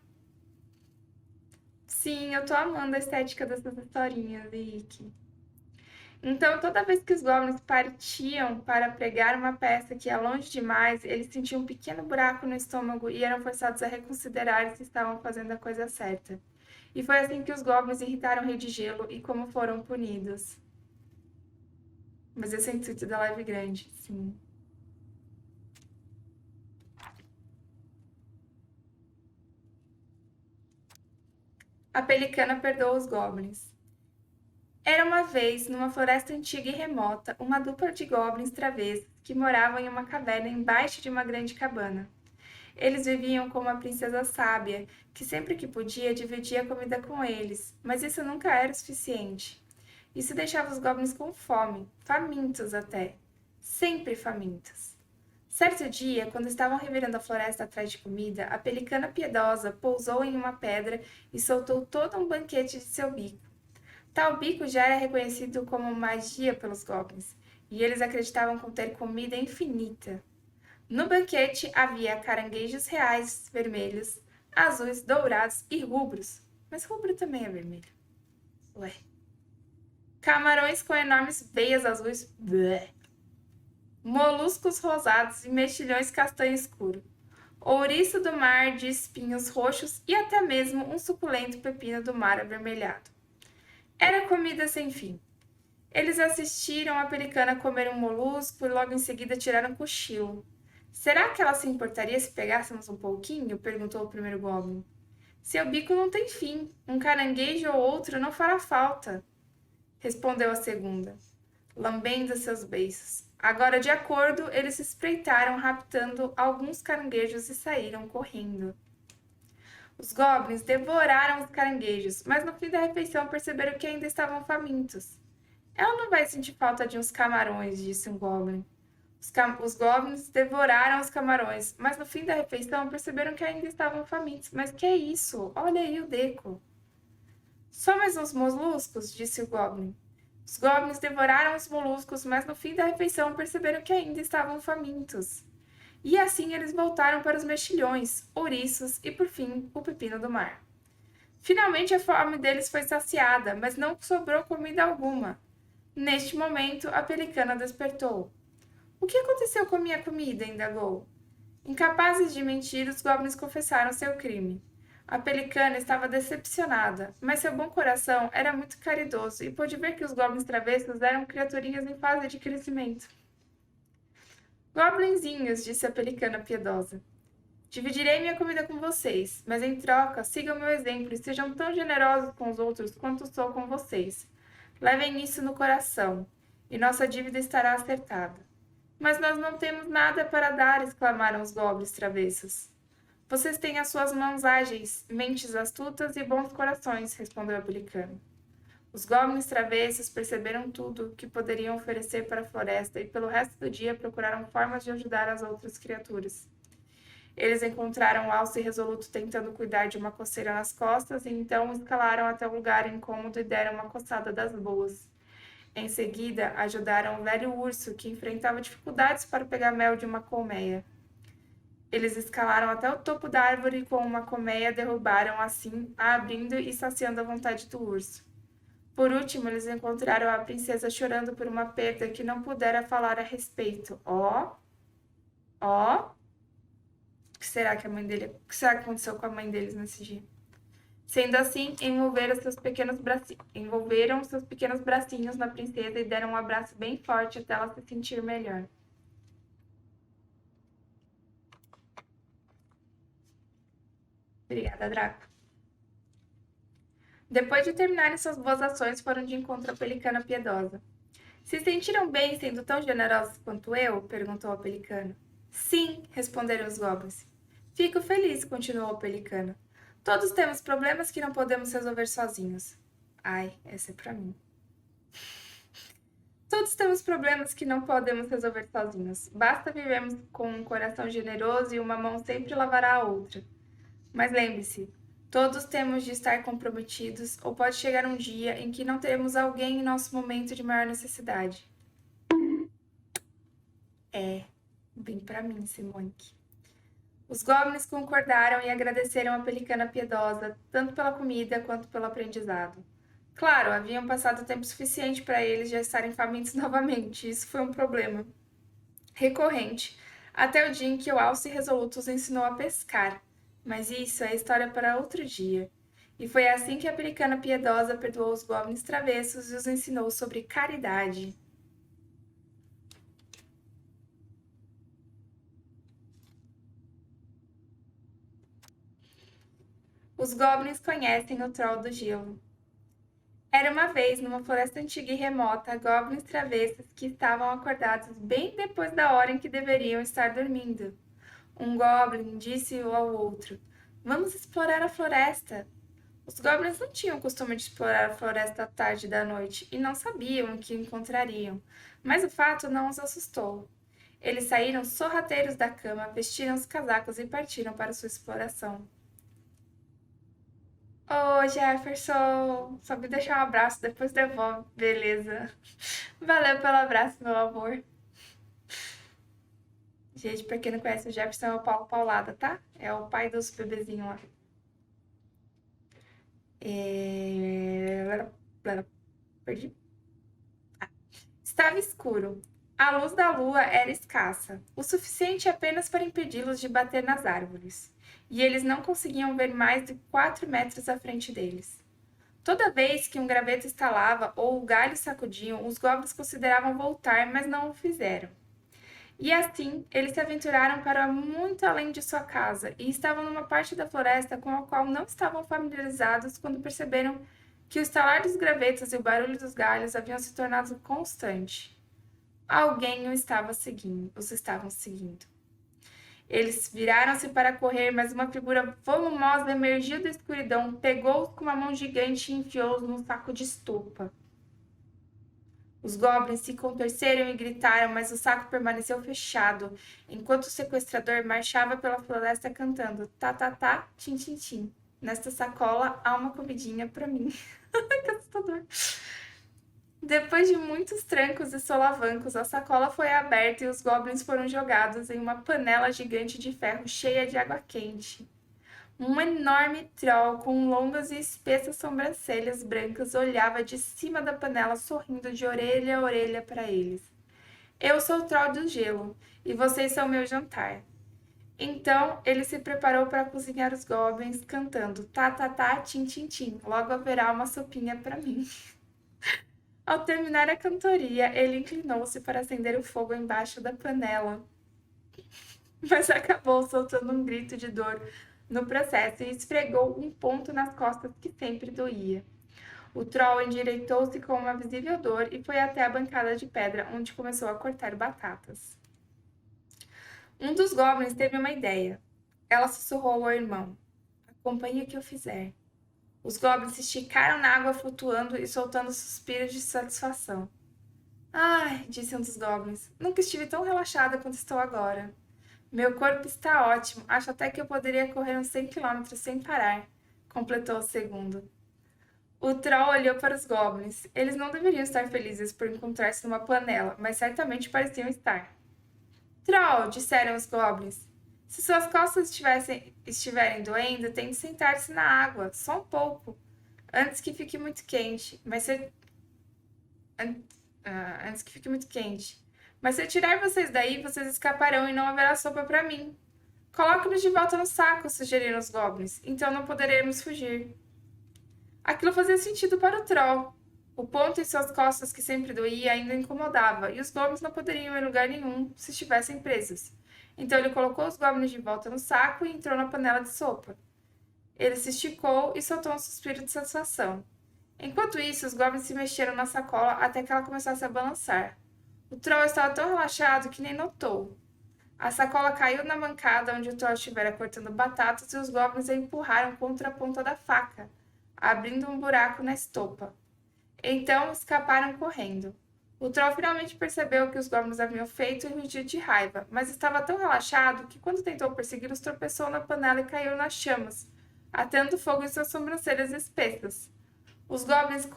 Sim, eu tô amando a estética dessas historinhas, Vicky. Então, toda vez que os goblins partiam para pregar uma peça que ia longe demais, eles sentiam um pequeno buraco no estômago e eram forçados a reconsiderar se estavam fazendo a coisa certa. E foi assim que os goblins irritaram o Rei de Gelo e como foram punidos. Mas esse é o intuito da live grande, sim. A pelicana perdoa os goblins. Era uma vez, numa floresta antiga e remota, uma dupla de goblins travessos que moravam em uma caverna embaixo de uma grande cabana. Eles viviam com uma princesa sábia, que sempre que podia dividia a comida com eles, mas isso nunca era o suficiente. Isso deixava os goblins com fome, famintos até. Sempre famintos. Certo dia, quando estavam revirando a floresta atrás de comida, a pelicana piedosa pousou em uma pedra e soltou todo um banquete de seu bico. Tal bico já era reconhecido como magia pelos goblins, e eles acreditavam conter comida infinita. No banquete havia caranguejos reais vermelhos, azuis, dourados e rubros. Mas rubro também é vermelho. Ué. Camarões com enormes veias azuis. Blé. Moluscos rosados e mexilhões castanho escuro. Ouriço do mar de espinhos roxos e até mesmo um suculento pepino do mar avermelhado. Era comida sem fim. Eles assistiram a pelicana comer um molusco e logo em seguida tiraram um cochilo. Será que ela se importaria se pegássemos um pouquinho? Perguntou o primeiro goblin. Seu bico não tem fim. Um caranguejo ou outro não fará falta, respondeu a segunda, lambendo seus beiços. Agora, de acordo, eles se espreitaram raptando alguns caranguejos e saíram correndo. Os goblins devoraram os caranguejos, mas no fim da refeição perceberam que ainda estavam famintos. Ela não vai sentir falta de uns camarões, disse um goblin. Os goblins devoraram os camarões, mas no fim da refeição perceberam que ainda estavam famintos. Mas que é isso? Olha aí o Deco. Só mais uns moluscos, disse o goblin. Os goblins devoraram os moluscos, mas no fim da refeição perceberam que ainda estavam famintos. E assim eles voltaram para os mexilhões, ouriços e, por fim, o pepino do mar. Finalmente a fome deles foi saciada, mas não sobrou comida alguma. Neste momento, a pelicana despertou. O que aconteceu com minha comida? Indagou. Incapazes de mentir, os goblins confessaram seu crime. A pelicana estava decepcionada, mas seu bom coração era muito caridoso e pôde ver que os goblins travessos eram criaturinhas em fase de crescimento. Goblinzinhos, disse a pelicana piedosa. Dividirei minha comida com vocês, mas em troca, sigam meu exemplo e sejam tão generosos com os outros quanto sou com vocês. Levem isso no coração, e nossa dívida estará acertada. Mas nós não temos nada para dar, exclamaram os goblins travessos. Vocês têm as suas mãos ágeis, mentes astutas e bons corações, respondeu a pelicana. Os goblins travessos perceberam tudo que poderiam oferecer para a floresta e pelo resto do dia procuraram formas de ajudar as outras criaturas. Eles encontraram Alce resoluto tentando cuidar de uma coceira nas costas e então escalaram até o lugar incômodo e deram uma coçada das boas. Em seguida, ajudaram o velho urso, que enfrentava dificuldades para pegar mel de uma colmeia. Eles escalaram até o topo da árvore e com uma colmeia derrubaram assim, a abrindo e saciando a vontade do urso. Por último, eles encontraram a princesa chorando por uma perda que não pudera falar a respeito. Ó, o que será que o que será que aconteceu com a mãe deles nesse dia? Sendo assim, envolveram seus pequenos bracinhos na princesa e deram um abraço bem forte até ela se sentir melhor. Obrigada, Draco. Depois de terminarem suas boas ações, foram de encontro à pelicana piedosa. Se sentiram bem sendo tão generosos quanto eu? Perguntou a pelicana. Sim, responderam os goblins. Fico feliz, continuou a pelicana. Todos temos problemas que não podemos resolver sozinhos. Ai, essa é pra mim. Todos temos problemas que não podemos resolver sozinhos. Basta vivermos com um coração generoso e uma mão sempre lavará a outra. Mas lembre-se, todos temos de estar comprometidos, ou pode chegar um dia em que não teremos alguém em nosso momento de maior necessidade. É, bem pra mim, Simone. Os goblins concordaram e agradeceram a pelicana piedosa, tanto pela comida quanto pelo aprendizado. Claro, haviam passado tempo suficiente para eles já estarem famintos novamente, isso foi um problema recorrente, até o dia em que o Alce Resoluto os ensinou a pescar. Mas isso é história para outro dia. E foi assim que a pelicana piedosa perdoou os goblins travessos e os ensinou sobre caridade. Os goblins conhecem o Troll do Gelo. Era uma vez, numa floresta antiga e remota, goblins travessos que estavam acordados bem depois da hora em que deveriam estar dormindo. Um goblin disse ao outro: Vamos explorar a floresta. Os goblins não tinham o costume de explorar a floresta à tarde da noite e não sabiam o que encontrariam, mas o fato não os assustou. Eles saíram sorrateiros da cama, vestiram os casacos e partiram para sua exploração. Ô, Jefferson, só me deixar um abraço, depois devolve. Beleza. Valeu pelo abraço, meu amor. Gente, pra quem não conhece o Jefferson, é o Paulo Paulada, tá? É o pai dos bebezinhos lá. Perdi. Estava escuro. A luz da lua era escassa, o suficiente apenas para impedi-los de bater nas árvores. E eles não conseguiam ver mais de 4 metros à frente deles. Toda vez que um graveto estalava ou o galho sacudiam, os goblins consideravam voltar, mas não o fizeram. E assim, eles se aventuraram para muito além de sua casa e estavam numa parte da floresta com a qual não estavam familiarizados quando perceberam que o estalar dos gravetos e o barulho dos galhos haviam se tornado constante. Alguém os estavam seguindo. Eles viraram-se para correr, mas uma figura volumosa emergiu da escuridão, pegou-os com uma mão gigante e enfiou-os num saco de estopa. Os goblins se contorceram e gritaram, mas o saco permaneceu fechado, enquanto o sequestrador marchava pela floresta cantando tá, tá, tá, tim, tim, tim. Nesta sacola há uma comidinha pra mim. Que assustador. Depois de muitos trancos e solavancos, a sacola foi aberta e os goblins foram jogados em uma panela gigante de ferro cheia de água quente. Um enorme troll com longas e espessas sobrancelhas brancas olhava de cima da panela, sorrindo de orelha a orelha para eles. Eu sou o troll do gelo, e vocês são meu jantar. Então ele se preparou para cozinhar os goblins, cantando tá, tá, tá, tim, tim, tim. Logo haverá uma sopinha para mim. Ao terminar a cantoria, ele inclinou-se para acender o fogo embaixo da panela, mas acabou soltando um grito de dor no processo e esfregou um ponto nas costas que sempre doía. O troll endireitou-se com uma visível dor e foi até a bancada de pedra, onde começou a cortar batatas. Um dos goblins teve uma ideia. Ela sussurrou ao irmão: Acompanhe o que eu fizer. Os goblins se esticaram na água flutuando e soltando suspiros de satisfação. Ai, disse um dos goblins, nunca estive tão relaxada quanto estou agora. Meu corpo está ótimo, acho até que eu poderia correr uns 100 quilômetros sem parar, completou o segundo. O troll olhou para os goblins. Eles não deveriam estar felizes por encontrar-se numa panela, mas certamente pareciam estar. Troll, disseram os goblins, Se suas costas estiverem doendo, tente sentar-se na água, só um pouco, antes que fique muito quente. An- antes que fique muito quente. Mas se eu tirar vocês daí, vocês escaparão e não haverá sopa para mim. Coloque-nos de volta no saco, sugeriram os goblins. Então não poderemos fugir. Aquilo fazia sentido para o troll. O ponto em suas costas que sempre doía ainda o incomodava, e os goblins não poderiam ir em lugar nenhum se estivessem presos. Então ele colocou os goblins de volta no saco e entrou na panela de sopa. Ele se esticou e soltou um suspiro de satisfação. Enquanto isso, os goblins se mexeram na sacola até que ela começasse a balançar. O troll estava tão relaxado que nem notou. A sacola caiu na bancada onde o troll estivera cortando batatas e os goblins a empurraram contra a ponta da faca, abrindo um buraco na estopa. Então escaparam correndo. O troll finalmente percebeu o que os goblins haviam feito e rugiu de raiva, mas estava tão relaxado que, quando tentou persegui-los, tropeçou na panela e caiu nas chamas, atendo fogo em suas sobrancelhas espessas. Os goblins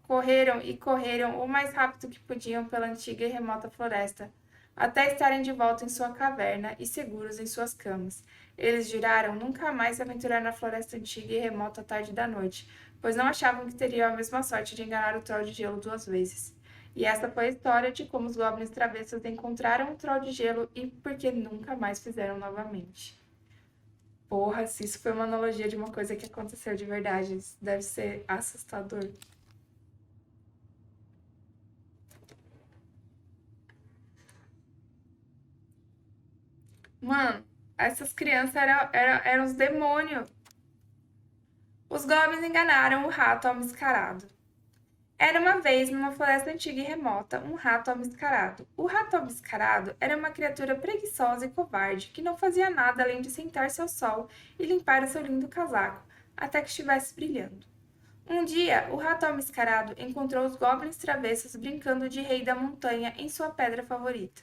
correram e correram o mais rápido que podiam pela antiga e remota floresta, até estarem de volta em sua caverna e seguros em suas camas. Eles juraram nunca mais se aventurar na floresta antiga e remota à tarde da noite, pois não achavam que teriam a mesma sorte de enganar o troll de gelo 2 vezes. E essa foi a história de como os goblins travessos encontraram o troll de gelo e por que nunca mais fizeram novamente. Porra, se isso foi uma analogia de uma coisa que aconteceu de verdade, isso deve ser assustador. Mano, essas crianças eram os demônios. Os goblins enganaram o rato almiscarado. Era uma vez, numa floresta antiga e remota, um rato almiscarado. O rato almiscarado era uma criatura preguiçosa e covarde, que não fazia nada além de sentar-se ao sol e limpar o seu lindo casaco, até que estivesse brilhando. Um dia, o rato almiscarado encontrou os goblins travessos brincando de rei da montanha em sua pedra favorita.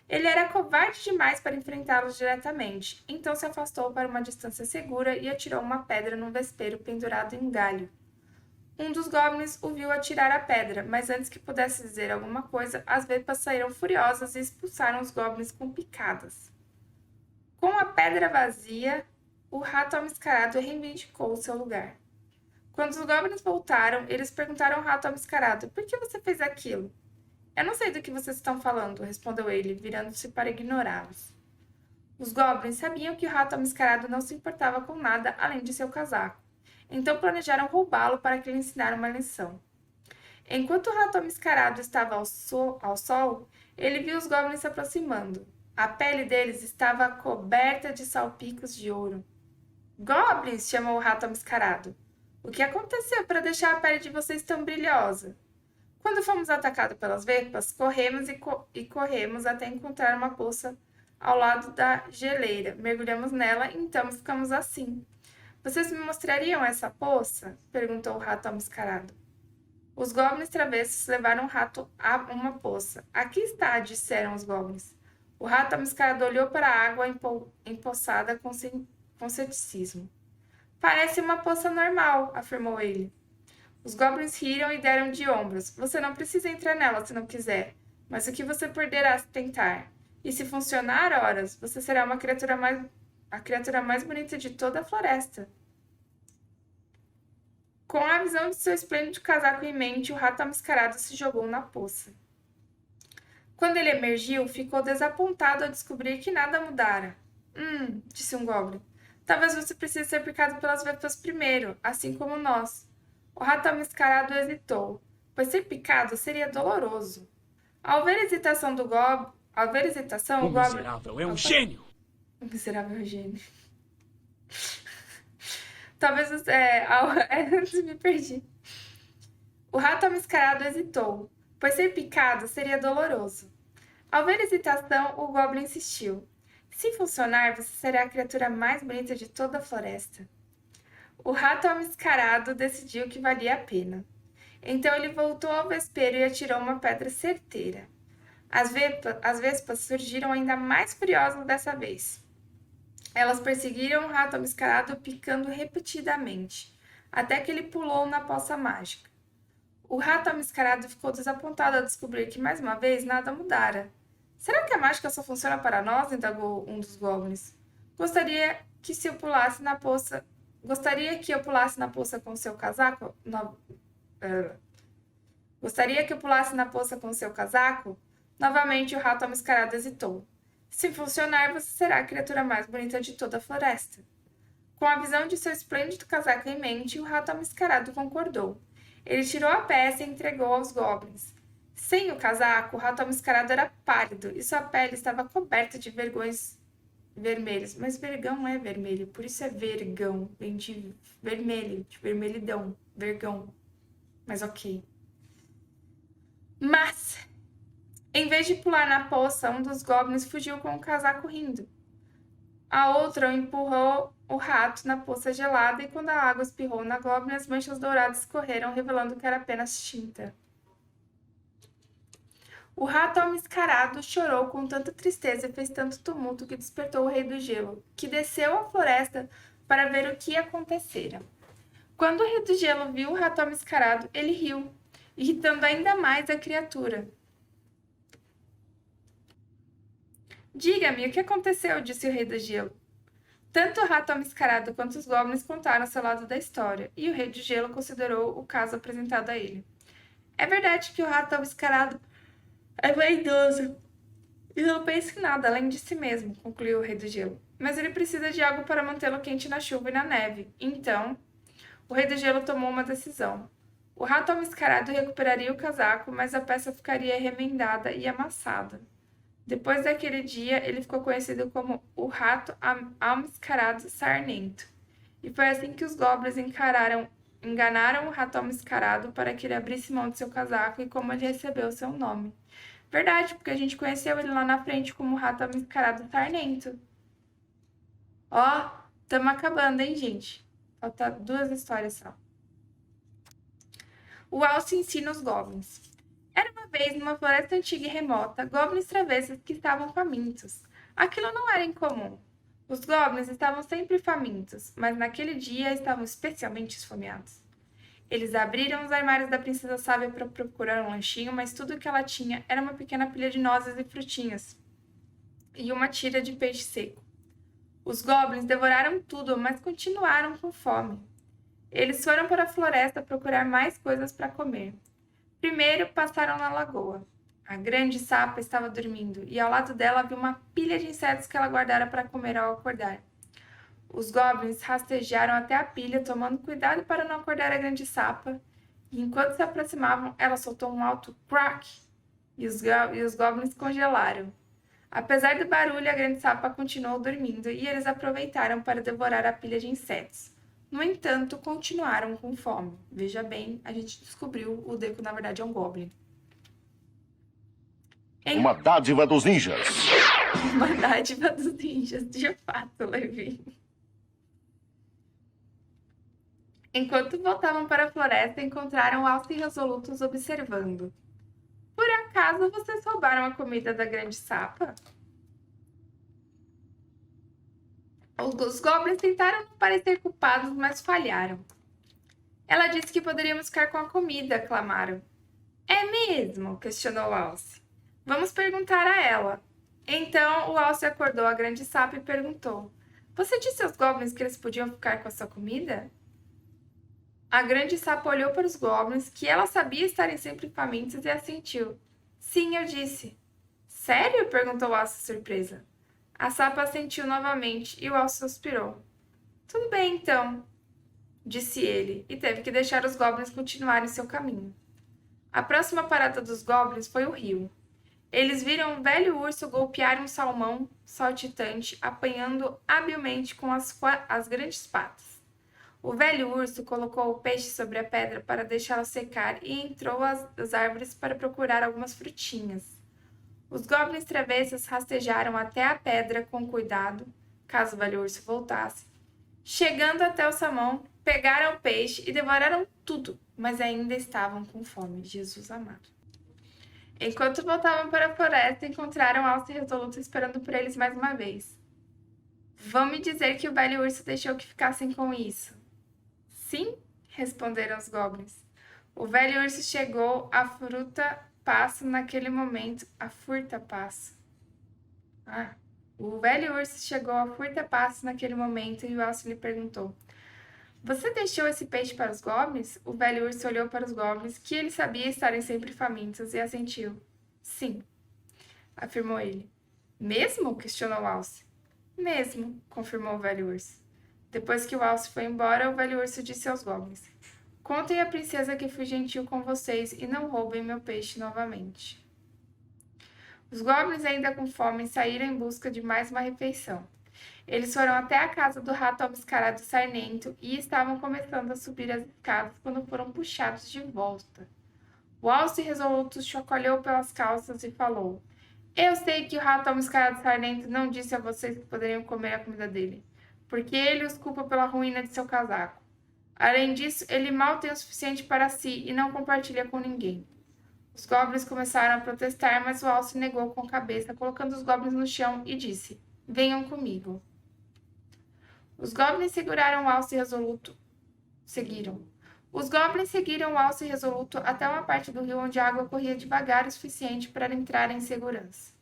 Ele era covarde demais para enfrentá-los diretamente, então se afastou para uma distância segura e atirou uma pedra num vespeiro pendurado em um galho. Um dos goblins o viu atirar a pedra, mas antes que pudesse dizer alguma coisa, as vespas saíram furiosas e expulsaram os goblins com picadas. Com a pedra vazia, o rato almiscarado reivindicou o seu lugar. Quando os goblins voltaram, eles perguntaram ao rato almiscarado: por que você fez aquilo? Eu não sei do que vocês estão falando, respondeu ele, virando-se para ignorá-los. Os goblins sabiam que o rato almiscarado não se importava com nada além de seu casaco. Então planejaram roubá-lo para que lhe ensinasse uma lição. Enquanto o rato almiscarado estava ao sol, ele viu os goblins se aproximando. A pele deles estava coberta de salpicos de ouro. Goblins! Chamou o rato almiscarado. O que aconteceu para deixar a pele de vocês tão brilhosa? Quando fomos atacados pelas vespas, corremos e corremos até encontrar uma poça ao lado da geleira. Mergulhamos nela e então ficamos assim. Vocês me mostrariam essa poça? Perguntou o rato almiscarado. Os goblins travessos levaram o rato a uma poça. Aqui está, disseram os goblins. O rato almiscarado olhou para a água empoçada com ceticismo. Parece uma poça normal, afirmou ele. Os goblins riram e deram de ombros. Você não precisa entrar nela se não quiser, mas o que você perderá se tentar? E se funcionar, horas, você será a criatura mais bonita de toda a floresta. Com a visão de seu esplêndido casaco em mente, o rato almiscarado se jogou na poça. Quando ele emergiu, ficou desapontado ao descobrir que nada mudara. Disse um goblin. Talvez você precise ser picado pelas vespas primeiro, assim como nós. O rato almiscarado hesitou, pois ser picado seria doloroso. Ao ver a hesitação do goblin... o miserável é um gênio! O miserável é um gênio. Talvez você... me perdi. O rato almiscarado hesitou, pois ser picado seria doloroso. Ao ver a hesitação, o goblin insistiu. Se funcionar, você será a criatura mais bonita de toda a floresta. O rato almiscarado decidiu que valia a pena. Então ele voltou ao vespeiro e atirou uma pedra certeira. As vespas surgiram ainda mais furiosas dessa vez. Elas perseguiram o rato almiscarado picando repetidamente, até que ele pulou na poça mágica. O rato almiscarado ficou desapontado ao descobrir que, mais uma vez, nada mudara. Será que a mágica só funciona para nós? Indagou um dos goblins. Gostaria que se eu pulasse na poça... Gostaria que eu pulasse na poça com seu casaco? Gostaria que eu pulasse na poça com seu casaco? Novamente o rato mascarado hesitou. Se funcionar, você será a criatura mais bonita de toda a floresta. Com a visão de seu esplêndido casaco em mente, o rato mascarado concordou. Ele tirou a peça e entregou aos goblins. Sem o casaco, o rato mascarado era pálido e sua pele estava coberta de vergões vermelhos. Mas vergão é vermelho, por isso é vergão. Vem de vermelho, de vermelhidão, vergão. Mas ok. Mas, em vez de pular na poça, um dos goblins fugiu com o casaco rindo. A outra empurrou o rato na poça gelada e quando a água espirrou na goblin, as manchas douradas escorreram, revelando que era apenas tinta. O rato almiscarado chorou com tanta tristeza e fez tanto tumulto que despertou o rei do gelo, que desceu à floresta para ver o que acontecera. Quando o rei do gelo viu o rato almiscarado, ele riu, irritando ainda mais a criatura. Diga-me, o que aconteceu? Disse o rei do gelo. Tanto o rato almiscarado quanto os goblins contaram seu lado da história, e o rei do gelo considerou o caso apresentado a ele. É verdade que o rato almiscarado é vaidoso e não pensa em nada além de si mesmo, concluiu o rei do gelo. Mas ele precisa de algo para mantê-lo quente na chuva e na neve. Então, o rei do gelo tomou uma decisão. O rato almiscarado recuperaria o casaco, mas a peça ficaria remendada e amassada. Depois daquele dia, ele ficou conhecido como o rato almiscarado sarnento. E foi assim que os goblins enganaram o rato almiscarado para que ele abrisse mão de seu casaco e como ele recebeu seu nome. Verdade, porque a gente conheceu ele lá na frente como o rato almiscarado sarnento. Ó, tamo acabando, hein, gente? Falta 2 histórias só. O Alce ensina os goblins. Era uma vez, numa floresta antiga e remota, goblins travessos que estavam famintos. Aquilo não era incomum. Os goblins estavam sempre famintos, mas naquele dia estavam especialmente esfomeados. Eles abriram os armários da princesa sábia para procurar um lanchinho, mas tudo o que ela tinha era uma pequena pilha de nozes e frutinhas e uma tira de peixe seco. Os goblins devoraram tudo, mas continuaram com fome. Eles foram para a floresta procurar mais coisas para comer. Primeiro passaram na lagoa. A grande sapa estava dormindo e ao lado dela havia uma pilha de insetos que ela guardara para comer ao acordar. Os goblins rastejaram até a pilha, tomando cuidado para não acordar a grande sapa, e enquanto se aproximavam, ela soltou um alto crack e os goblins congelaram. Apesar do barulho, a grande sapa continuou dormindo e eles aproveitaram para devorar a pilha de insetos. No entanto, continuaram com fome. Veja bem, a gente descobriu o Deco, na verdade, é um goblin. Uma dádiva dos ninjas. Uma dádiva dos ninjas, de fato, Levi. Enquanto voltavam para a floresta, encontraram Alce resolutos observando. Por acaso vocês roubaram a comida da grande sapa? Os goblins tentaram não parecer culpados, mas falharam. Ela disse que poderíamos ficar com a comida, clamaram. É mesmo? Questionou Alce. Vamos perguntar a ela. Então o Alce acordou a grande sapa e perguntou. Você disse aos goblins que eles podiam ficar com a sua comida? A grande sapa olhou para os goblins, que ela sabia estarem sempre famintos, e assentiu. Sim, eu disse. Sério? Perguntou Alce surpresa. A sapa assentiu novamente e o Alce suspirou. Tudo bem, então, disse ele, e teve que deixar os goblins continuarem seu caminho. A próxima parada dos goblins foi o rio. Eles viram um velho urso golpear um salmão saltitante, apanhando habilmente com as grandes patas. O velho urso colocou o peixe sobre a pedra para deixá-lo secar e entrou às árvores para procurar algumas frutinhas. Os goblins travessos rastejaram até a pedra com cuidado, caso o velho urso voltasse. Chegando até o salmão, pegaram o peixe e devoraram tudo, mas ainda estavam com fome, Jesus amado. Enquanto voltavam para a floresta, encontraram Alce resoluto esperando por eles mais uma vez. Vão me dizer que o velho urso deixou que ficassem com isso. Sim, responderam os goblins. O velho urso chegou à fruta passo naquele momento. A furta passo. O velho urso chegou a furta passos naquele momento e o alce lhe perguntou: Você deixou esse peixe para os goblins? O velho urso olhou para os goblins, que ele sabia estarem sempre famintos, e assentiu. Sim, afirmou ele. Mesmo? Questionou o alce. Mesmo, confirmou o velho urso. Depois que o alce foi embora, o velho urso disse aos goblins: Contem à princesa que fui gentil com vocês e não roubem meu peixe novamente. Os goblins, ainda com fome, saíram em busca de mais uma refeição. Eles foram até a casa do rato almiscarado sarnento e estavam começando a subir as escadas quando foram puxados de volta. O alce resoluto chacoalhou pelas calças e falou: Eu sei que o rato almiscarado sarnento não disse a vocês que poderiam comer a comida dele, porque ele os culpa pela ruína de seu casaco. Além disso, ele mal tem o suficiente para si e não compartilha com ninguém. Os goblins começaram a protestar, mas o alce negou com a cabeça, colocando os goblins no chão e disse: Venham comigo. Os goblins seguraram o alce resoluto. Seguiram. Os goblins seguiram o alce resoluto até uma parte do rio onde a água corria devagar o suficiente para entrar em segurança.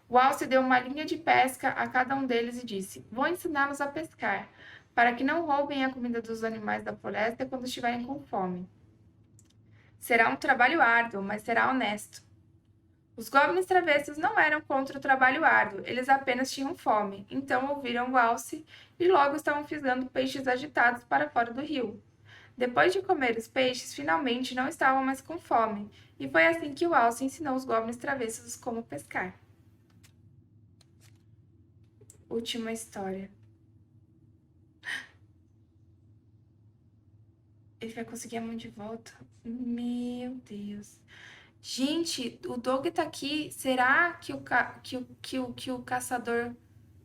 O alce deu uma linha de pesca a cada um deles e disse: Vou ensiná-los a pescar, para que não roubem a comida dos animais da floresta quando estiverem com fome. Será um trabalho árduo, mas será honesto. Os goblins travessos não eram contra o trabalho árduo, eles apenas tinham fome, então ouviram o alce e logo estavam fisgando peixes agitados para fora do rio. Depois de comer os peixes, finalmente não estavam mais com fome, e foi assim que o alce ensinou os goblins travessos como pescar. Última história. Ele vai conseguir a mão de volta? Meu Deus. Gente, o Doug tá aqui. Será que o caçador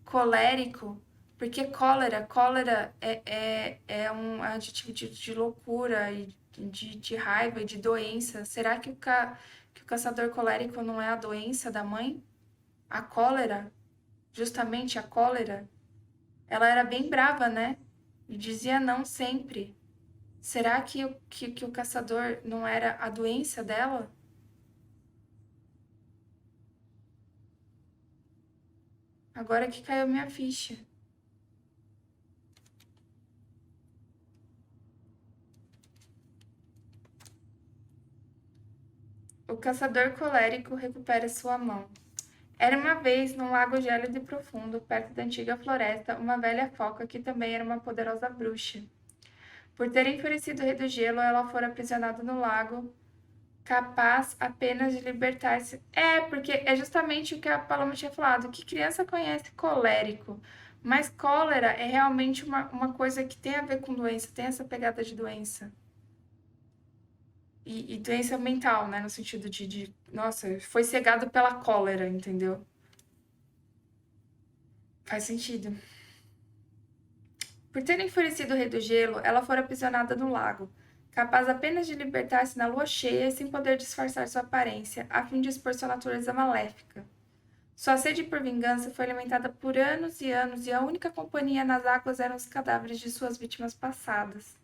colérico? Porque cólera é um adjetivo de loucura e de raiva e de doença. Será que que o caçador colérico não é a doença da mãe? A cólera? Justamente a cólera? Ela era bem brava, né? E dizia não sempre. Será que o caçador não era a doença dela? Agora que caiu minha ficha. O caçador colérico recupera sua mão. Era uma vez, num lago gélido e profundo, perto da antiga floresta, uma velha foca que também era uma poderosa bruxa. Por ter enfurecido o rei do gelo, ela fora aprisionada no lago, capaz apenas de libertar-se. Porque é justamente o que a Paloma tinha falado, que criança conhece colérico, mas cólera é realmente uma coisa que tem a ver com doença, tem essa pegada de doença. E doença mental, né? No sentido nossa, foi cegado pela cólera, entendeu? Faz sentido. Por ter enfurecido o rei do gelo, ela fora aprisionada no lago, capaz apenas de libertar-se na lua cheia e sem poder disfarçar sua aparência, a fim de expor sua natureza maléfica. Sua sede por vingança foi alimentada por anos e anos, e a única companhia nas águas eram os cadáveres de suas vítimas passadas.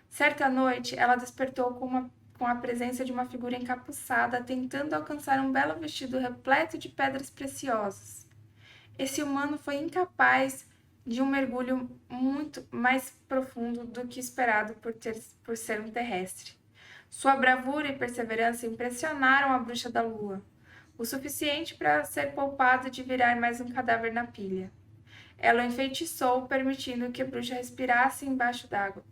Certa noite, ela despertou com a presença de uma figura encapuçada, tentando alcançar um belo vestido repleto de pedras preciosas. Esse humano foi incapaz de um mergulho muito mais profundo do que esperado por ser um terrestre. Sua bravura e perseverança impressionaram a bruxa da lua, o suficiente para ser poupado de virar mais um cadáver na pilha. Ela o enfeitiçou, permitindo que respirasse embaixo d'água,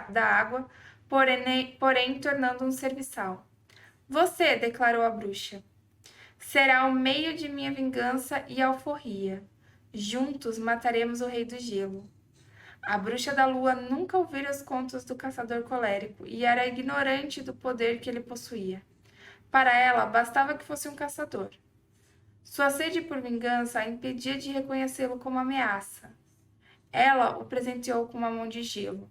da água, porém tornando um serviçal. Você, declarou a bruxa, será o meio de minha vingança e alforria. Juntos mataremos o rei do gelo. A bruxa da lua nunca ouvira os contos do caçador colérico e era ignorante do poder que ele possuía. Para ela, bastava que fosse um caçador. Sua sede por vingança a impedia de reconhecê-lo como ameaça. Ela o presenteou com uma mão de gelo,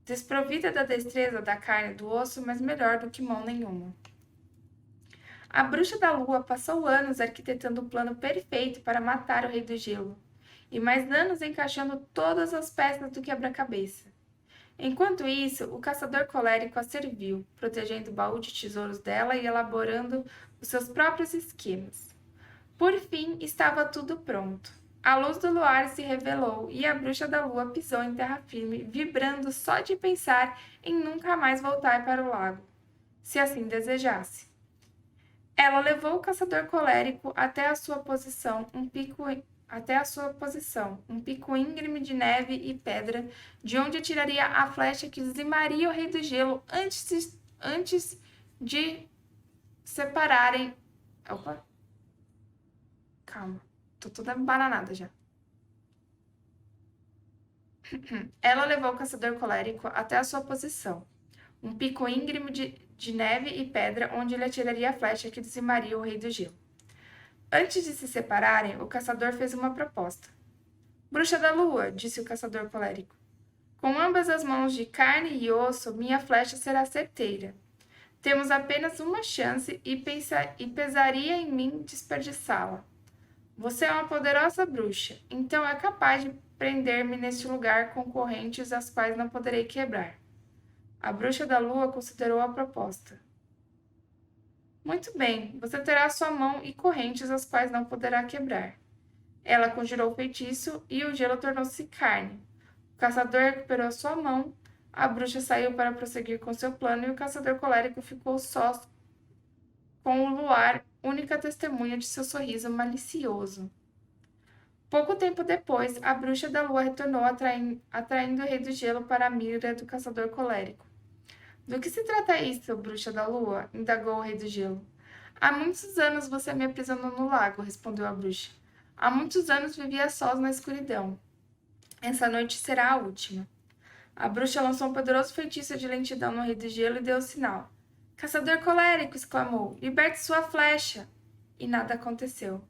desprovida da destreza da carne e do osso, mas melhor do que mão nenhuma. A bruxa da lua passou anos arquitetando o plano perfeito para matar o rei do gelo, e mais anos encaixando todas as peças do quebra-cabeça. Enquanto isso, o caçador colérico a serviu, protegendo o baú de tesouros dela e elaborando os seus próprios esquemas. Por fim, estava tudo pronto. A luz do luar se revelou e a bruxa da lua pisou em terra firme, vibrando só de pensar em nunca mais voltar para o lago, se assim desejasse. Ela levou o caçador colérico até a sua posição, um pico íngreme de neve e pedra, de onde atiraria a flecha que dizimaria o Rei do Gelo antes de separarem. Opa! Calma, tô toda bananada já. Ela levou o caçador colérico até a sua posição, um pico íngreme de neve e pedra, onde ele atiraria a flecha que dizimaria o Rei do Gelo. Antes de se separarem, o caçador fez uma proposta. Bruxa da Lua, disse o caçador colérico, com ambas as mãos de carne e osso, minha flecha será certeira. Temos apenas uma chance e pesaria em mim desperdiçá-la. Você é uma poderosa bruxa, então é capaz de prender-me neste lugar com correntes as quais não poderei quebrar. A bruxa da lua considerou a proposta. Muito bem, você terá sua mão e correntes as quais não poderá quebrar. Ela conjurou o feitiço e o gelo tornou-se carne. O caçador recuperou sua mão, a bruxa saiu para prosseguir com seu plano e o caçador colérico ficou só com o luar, única testemunha de seu sorriso malicioso. Pouco tempo depois, a bruxa da lua retornou atraindo o rei do gelo para a mira do caçador colérico. Do que se trata isso, bruxa da lua? Indagou o rei do gelo. Há muitos anos você me aprisionou no lago, respondeu a bruxa. Há muitos anos vivi a sós na escuridão. Essa noite será a última. A bruxa lançou um poderoso feitiço de lentidão no rei do gelo e deu o sinal. Caçador colérico, exclamou, liberte sua flecha. E nada aconteceu.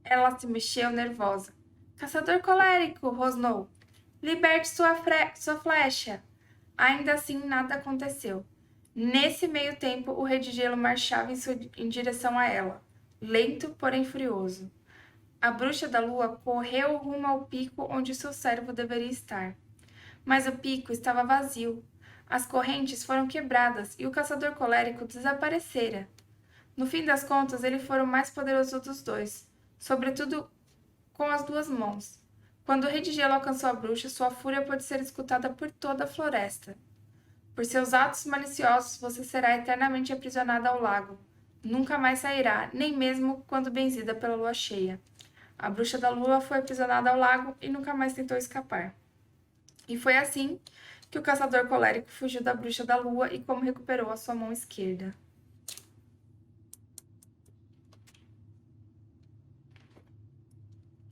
Ela se mexeu nervosa. Caçador colérico, rosnou. Liberte sua flecha. Ainda assim, nada aconteceu. Nesse meio tempo, o rei de gelo marchava em direção a ela, lento, porém furioso. A bruxa da lua correu rumo ao pico onde seu servo deveria estar. Mas o pico estava vazio. As correntes foram quebradas e o caçador colérico desaparecera. No fim das contas, ele foi o mais poderoso dos dois, sobretudo com as duas mãos. Quando o rei de gelo alcançou a bruxa, sua fúria pôde ser escutada por toda a floresta. Por seus atos maliciosos, você será eternamente aprisionada ao lago. Nunca mais sairá, nem mesmo quando benzida pela lua cheia. A bruxa da lua foi aprisionada ao lago e nunca mais tentou escapar. E foi assim que o caçador colérico fugiu da bruxa da lua e como recuperou a sua mão esquerda.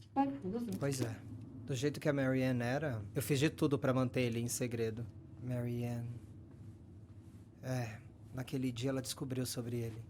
Que confuso. Pois é. Do jeito que a Marianne era, eu fiz de tudo pra manter ele em segredo. Marianne. Naquele dia ela descobriu sobre ele.